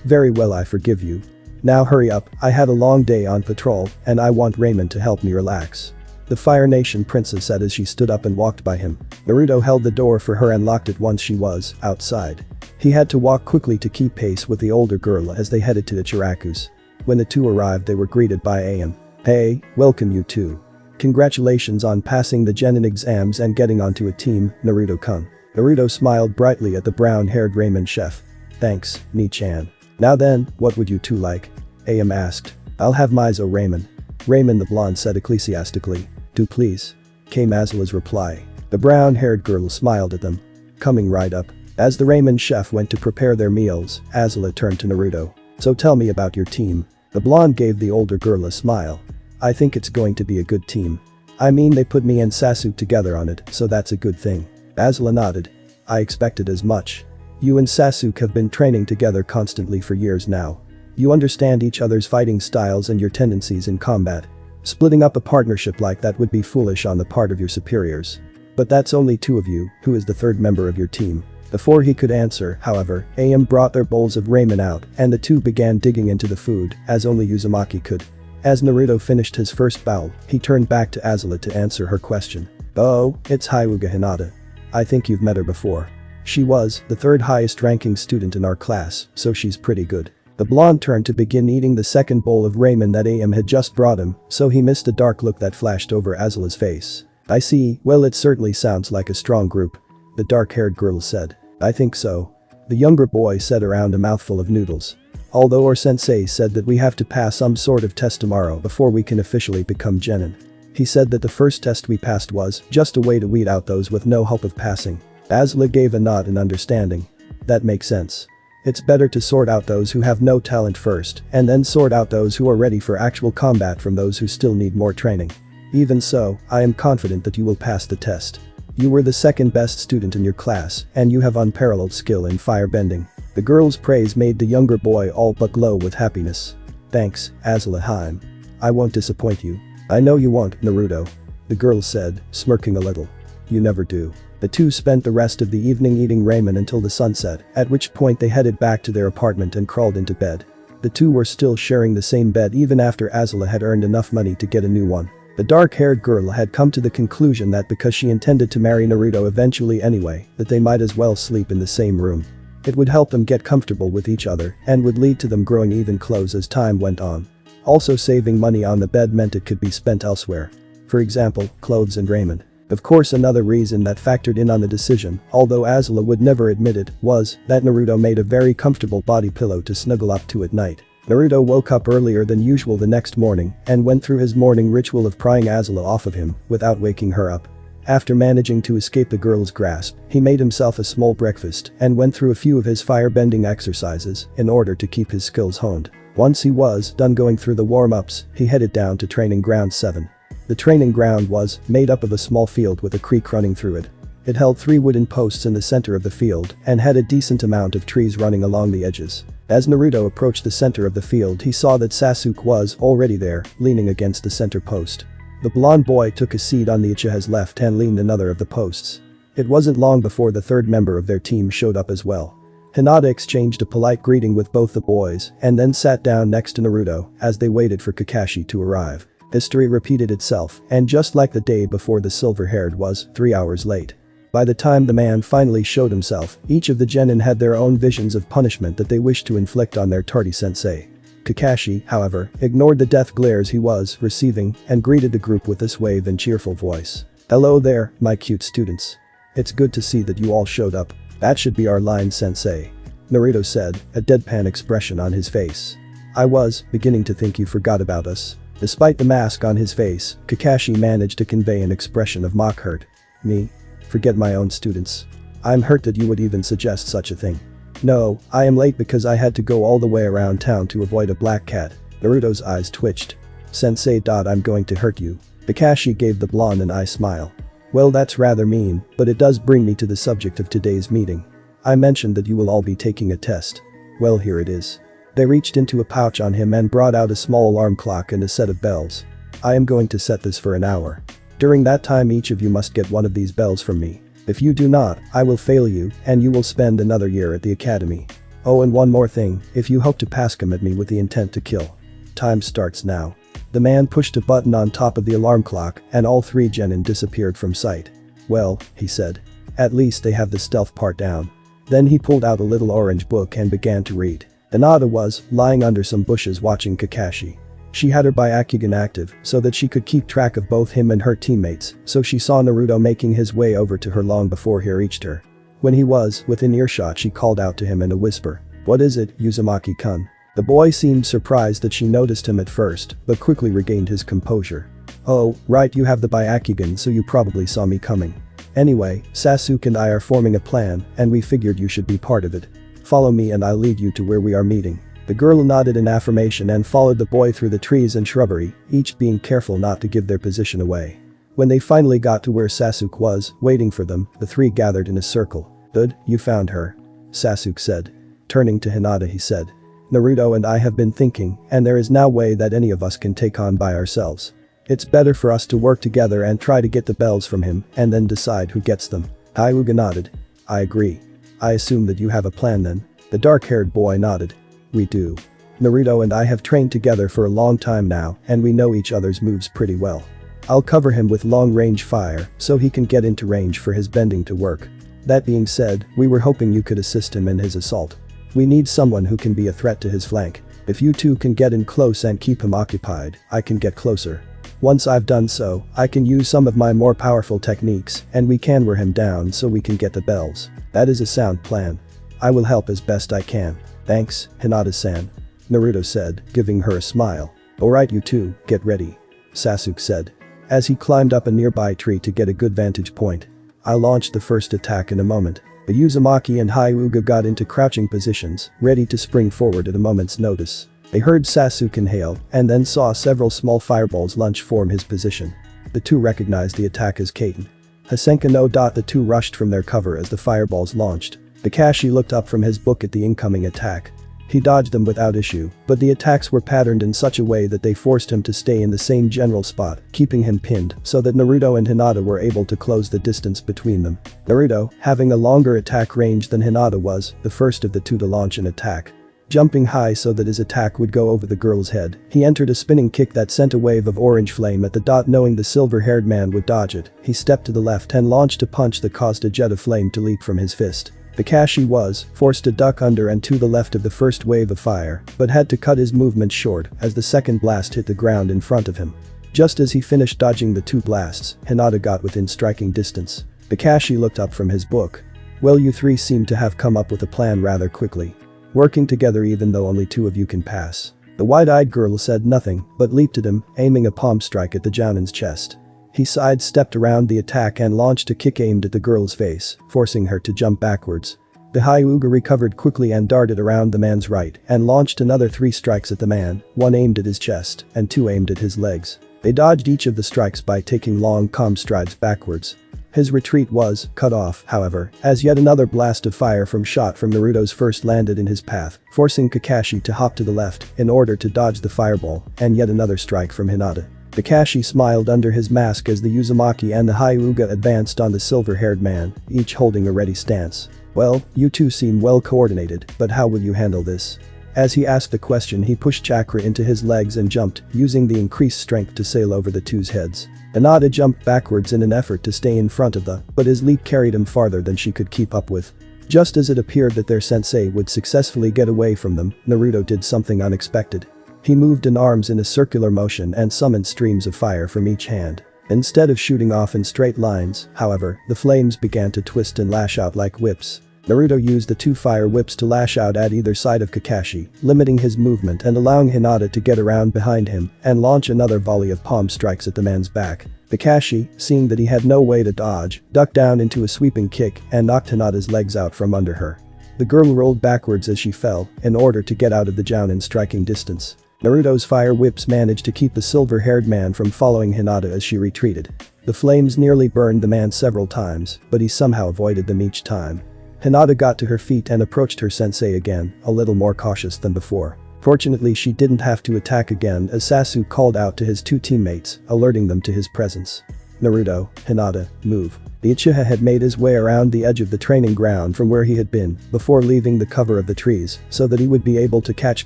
Very well, I forgive you. Now hurry up, I had a long day on patrol, and I want Raymond to help me relax. The Fire Nation princess said as she stood up and walked by him. Naruto held the door for her and locked it once she was outside. He had to walk quickly to keep pace with the older girl as they headed to the Chirakus. When the two arrived, they were greeted by Am. Hey, welcome you two. Congratulations on passing the Genin exams and getting onto a team, Naruto-kun. Naruto smiled brightly at the brown-haired Raymond chef. Thanks, Ni-chan. Now then, what would you two like? Am asked. I'll have Mizo Raymond. Raymond the blonde said ecclesiastically. Do please. Came Azula's reply. The brown-haired girl smiled at them. Coming right up. As the Raymond chef went to prepare their meals, Azula turned to Naruto. So tell me about your team. The blonde gave the older girl a smile. I think it's going to be a good team. I mean, they put me and Sasuke together on it, so that's a good thing. Azula nodded. I expected as much. You and Sasuke have been training together constantly for years now. You understand each other's fighting styles and your tendencies in combat. Splitting up a partnership like that would be foolish on the part of your superiors. But that's only two of you. Who is the third member of your team? Before he could answer, however, Am brought their bowls of ramen out, and the two began digging into the food, as only Uzumaki could. As Naruto finished his first bowl, he turned back to Azula to answer her question. Oh, it's Hyuga Hinata. I think you've met her before. She was the third highest ranking student in our class, so she's pretty good. The blonde turned to begin eating the second bowl of ramen that Am had just brought him, so he missed a dark look that flashed over Azula's face. I see, well, it certainly sounds like a strong group. The dark-haired girl said. I think so. The younger boy said around a mouthful of noodles. Although our sensei said that we have to pass some sort of test tomorrow before we can officially become genin. He said that the first test we passed was just a way to weed out those with no hope of passing. Azula gave a nod in understanding. That makes sense. It's better to sort out those who have no talent first, and then sort out those who are ready for actual combat from those who still need more training. Even so, I am confident that you will pass the test. You were the second best student in your class, and you have unparalleled skill in firebending. The girl's praise made the younger boy all but glow with happiness. Thanks, Azula. I won't disappoint you. I know you won't, Naruto. The girl said, smirking a little. You never do. The two spent the rest of the evening eating ramen until the sunset, at which point they headed back to their apartment and crawled into bed. The two were still sharing the same bed even after Azula had earned enough money to get a new one. The dark-haired girl had come to the conclusion that because she intended to marry Naruto eventually anyway, that they might as well sleep in the same room. It would help them get comfortable with each other and would lead to them growing even close as time went on. Also, saving money on the bed meant it could be spent elsewhere. For example, clothes and raiment. Of course, another reason that factored in on the decision, although Azula would never admit it, was that Naruto made a very comfortable body pillow to snuggle up to at night. Naruto woke up earlier than usual the next morning and went through his morning ritual of prying Azula off of him without waking her up. After managing to escape the girl's grasp, he made himself a small breakfast and went through a few of his firebending exercises in order to keep his skills honed. Once he was done going through the warm-ups, he headed down to Training Ground 7. The training ground was made up of a small field with a creek running through it. It held 3 wooden posts in the center of the field and had a decent amount of trees running along the edges. As Naruto approached the center of the field, he saw that Sasuke was already there, leaning against the center post. The blonde boy took a seat on the Uchiha's left and leaned another of the posts. It wasn't long before the third member of their team showed up as well. Hinata exchanged a polite greeting with both the boys and then sat down next to Naruto as they waited for Kakashi to arrive. History repeated itself, and just like the day before, the silver-haired was 3 hours late. By the time the man finally showed himself, each of the genin had their own visions of punishment that they wished to inflict on their tardy sensei. Kakashi, however, ignored the death glares he was receiving and greeted the group with a suave and cheerful voice. "Hello there, my cute students. It's good to see that you all showed up. That should be our line, sensei," Naruto said, a deadpan expression on his face. "I was beginning to think you forgot about us." Despite the mask on his face, Kakashi managed to convey an expression of mock hurt. "Me? Forget my own students. I'm hurt that you would even suggest such a thing. No, I am late because I had to go all the way around town to avoid a black cat." Naruto's eyes twitched. "Sensei. I'm going to hurt you." Kakashi gave the blonde an eye smile. "Well, that's rather mean, but it does bring me to the subject of today's meeting. I mentioned that you will all be taking a test. Well, here it is." They reached into a pouch on him and brought out a small alarm clock and a set of bells. "I am going to set this for an hour. During that time, each of you must get one of these bells from me. If you do not, I will fail you and you will spend another year at the academy. Oh, and one more thing, if you hope to pass come at me with the intent to kill. Time starts now." The man pushed a button on top of the alarm clock and all 3 genin disappeared from sight. "Well," he said. "At least they have the stealth part down." Then he pulled out a little orange book and began to read. Hinata was lying under some bushes watching Kakashi. She had her Byakugan active so that she could keep track of both him and her teammates, so she saw Naruto making his way over to her long before he reached her. When he was within earshot, she called out to him in a whisper. "What is it, Uzumaki-kun?" The boy seemed surprised that she noticed him at first, but quickly regained his composure. "Oh, right, you have the Byakugan, so you probably saw me coming. Anyway, Sasuke and I are forming a plan and we figured you should be part of it. Follow me and I'll lead you to where we are meeting." The girl nodded in affirmation and followed the boy through the trees and shrubbery, each being careful not to give their position away. When they finally got to where Sasuke was waiting for them, the 3 gathered in a circle. "Good, you found her," Sasuke said. Turning to Hinata, he said. "Naruto and I have been thinking, and there is no way that any of us can take on by ourselves. It's better for us to work together and try to get the bells from him and then decide who gets them." Hyuga nodded. "I agree. I assume that you have a plan then?" The dark-haired boy nodded. "We do. Naruto and I have trained together for a long time now and we know each other's moves pretty well. I'll cover him with long-range fire so he can get into range for his bending to work. That being said, we were hoping you could assist him in his assault. We need someone who can be a threat to his flank. If you two can get in close and keep him occupied, I can get closer. Once I've done so, I can use some of my more powerful techniques and we can wear him down so we can get the bells. That is a sound plan. I will help as best I can." "Thanks, Hinata-san," Naruto said, giving her a smile. "Alright, you two, get ready," Sasuke said. As he climbed up a nearby tree to get a good vantage point. "I'll launch the first attack in a moment." The Uzumaki and Hyuga got into crouching positions, ready to spring forward at a moment's notice. They heard Sasuke inhale and then saw several small fireballs launch from his position. The two recognized the attack as Kaiten. Hasenka no. The two rushed from their cover as the fireballs launched. Kakashi looked up from his book at the incoming attack. He dodged them without issue, but the attacks were patterned in such a way that they forced him to stay in the same general spot, keeping him pinned so that Naruto and Hinata were able to close the distance between them. Naruto, having a longer attack range than Hinata, was the first of the two to launch an attack. Jumping high so that his attack would go over the girl's head, he entered a spinning kick that sent a wave of orange flame at the dot. Knowing the silver-haired man would dodge it, he stepped to the left and launched a punch that caused a jet of flame to leap from his fist. Kakashi was forced to duck under and to the left of the first wave of fire, but had to cut his movement short as the second blast hit the ground in front of him. Just as he finished dodging the two blasts, Hinata got within striking distance. Kakashi looked up from his book. Well, you three seem to have come up with a plan rather quickly. Working together even though only two of you can pass. The wide-eyed girl said nothing, but leaped at him, aiming a palm strike at the Jounin's chest. He sidestepped around the attack and launched a kick aimed at the girl's face, forcing her to jump backwards. The Hyuga recovered quickly and darted around the man's right and launched another 3 strikes at the man, 1 aimed at his chest and 2 aimed at his legs. They dodged each of the strikes by taking long calm strides backwards. His retreat was cut off, however, as yet another blast of fire from Naruto's first landed in his path, forcing Kakashi to hop to the left in order to dodge the fireball, and yet another strike from Hinata. Kakashi smiled under his mask as the Uzumaki and the Hyuga advanced on the silver-haired man, each holding a ready stance. Well, you two seem well coordinated, but how will you handle this? As he asked the question, he pushed chakra into his legs and jumped, using the increased strength to sail over the two's heads. Hinata jumped backwards in an effort to stay in front of but his leap carried him farther than she could keep up with. Just as it appeared that their sensei would successfully get away from them, Naruto did something unexpected. He moved an arms in a circular motion and summoned streams of fire from each hand. Instead of shooting off in straight lines, however, the flames began to twist and lash out like whips. Naruto used the 2 fire whips to lash out at either side of Kakashi, limiting his movement and allowing Hinata to get around behind him and launch another volley of palm strikes at the man's back. Kakashi, seeing that he had no way to dodge, ducked down into a sweeping kick and knocked Hinata's legs out from under her. The girl rolled backwards as she fell in order to get out of the Jounin striking distance. Naruto's fire whips managed to keep the silver-haired man from following Hinata as she retreated. The flames nearly burned the man several times, but he somehow avoided them each time. Hinata got to her feet and approached her sensei again, a little more cautious than before. Fortunately, she didn't have to attack again as Sasuke called out to his 2 teammates, alerting them to his presence. Naruto, Hinata, move. The Uchiha had made his way around the edge of the training ground from where he had been before leaving the cover of the trees so that he would be able to catch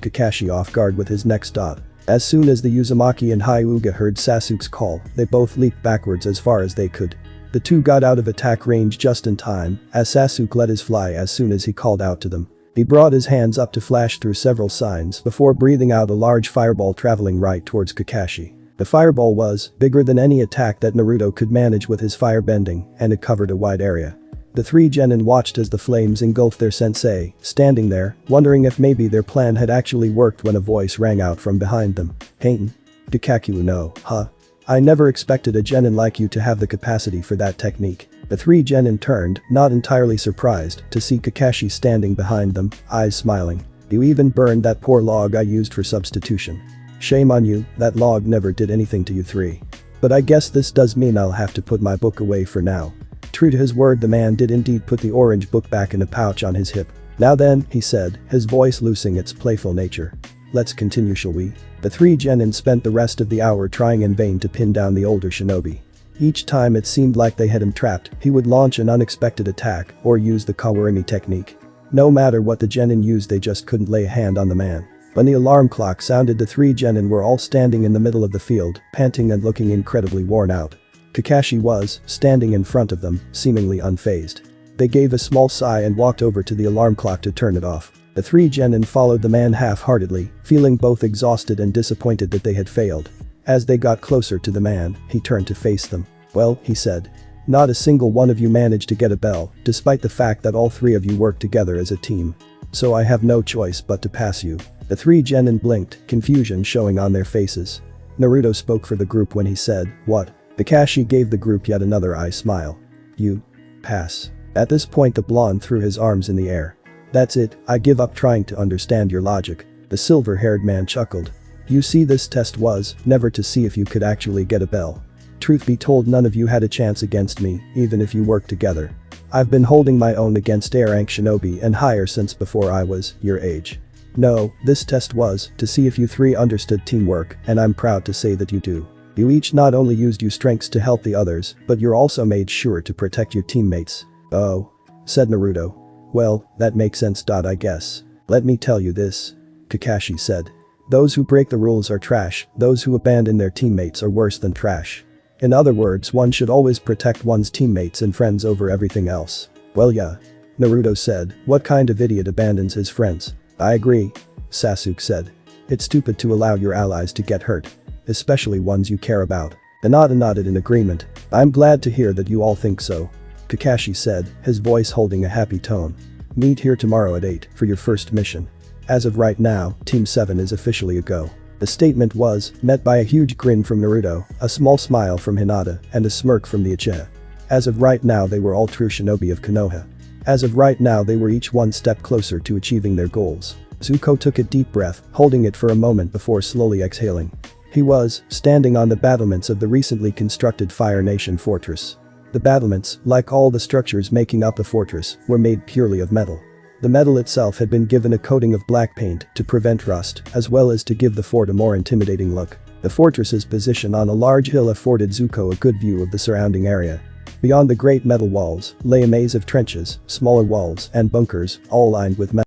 Kakashi off guard with his next dot. As soon as the Uzumaki and Hyuga heard Sasuke's call, they both leaped backwards as far as they could. The two got out of attack range just in time, as Sasuke let his fly as soon as he called out to them. He brought his hands up to flash through several signs before breathing out a large fireball traveling right towards Kakashi. The fireball was bigger than any attack that Naruto could manage with his fire bending, and it covered a wide area. The 3 genin watched as the flames engulfed their sensei, standing there, wondering if maybe their plan had actually worked when a voice rang out from behind them. Heitan. Dikaku no, huh? I never expected a genin like you to have the capacity for that technique. The 3 genin turned, not entirely surprised, to see Kakashi standing behind them, eyes smiling. You even burned that poor log I used for substitution. Shame on you, that log never did anything to you 3. But I guess this does mean I'll have to put my book away for now. True to his word, the man did indeed put the orange book back in a pouch on his hip. Now then, he said, his voice losing its playful nature. Let's continue, shall we? The 3 genin spent the rest of the hour trying in vain to pin down the older shinobi. Each time it seemed like they had him trapped, he would launch an unexpected attack or use the Kawarimi technique. No matter what the genin used, they just couldn't lay a hand on the man. When the alarm clock sounded, the 3 genin were all standing in the middle of the field, panting and looking incredibly worn out. Kakashi was standing in front of them, seemingly unfazed. They gave a small sigh and walked over to the alarm clock to turn it off. The 3 genin followed the man half-heartedly, feeling both exhausted and disappointed that they had failed. As they got closer to the man, he turned to face them. Well, he said. Not a single one of you managed to get a bell, despite the fact that all 3 of you worked together as a team. So I have no choice but to pass you. The 3 genin blinked, confusion showing on their faces. Naruto spoke for the group when he said, what? Kakashi gave the group yet another eye smile. You. Pass. At this point the blonde threw his arms in the air. That's it, I give up trying to understand your logic. The silver-haired man chuckled. You see, this test was never to see if you could actually get a bell. Truth be told, none of you had a chance against me, even if you worked together. I've been holding my own against A-rank shinobi and higher since before I was your age. No, this test was to see if you 3 understood teamwork, and I'm proud to say that you do. You each not only used your strengths to help the others, but you also made sure to protect your teammates. Oh. Said Naruto. Well, that makes sense. I guess. Let me tell you this. Kakashi said. Those who break the rules are trash, those who abandon their teammates are worse than trash. In other words, one should always protect one's teammates and friends over everything else. Well yeah. Naruto said, what kind of idiot abandons his friends? I agree. Sasuke said. It's stupid to allow your allies to get hurt. Especially ones you care about. Hinata nodded in agreement. I'm glad to hear that you all think so. Kakashi said, his voice holding a happy tone. Meet here tomorrow at 8 for your first mission. As of right now, Team 7 is officially a go. The statement was met by a huge grin from Naruto, a small smile from Hinata, and a smirk from the Uchiha. As of right now they were all true shinobi of Konoha. As of right now they were each one step closer to achieving their goals. Zuko took a deep breath, holding it for a moment before slowly exhaling. He was standing on the battlements of the recently constructed Fire Nation fortress. The battlements, like all the structures making up the fortress, were made purely of metal. The metal itself had been given a coating of black paint to prevent rust, as well as to give the fort a more intimidating look. The fortress's position on a large hill afforded Zuko a good view of the surrounding area. Beyond the great metal walls lay a maze of trenches, smaller walls, and bunkers, all lined with metal.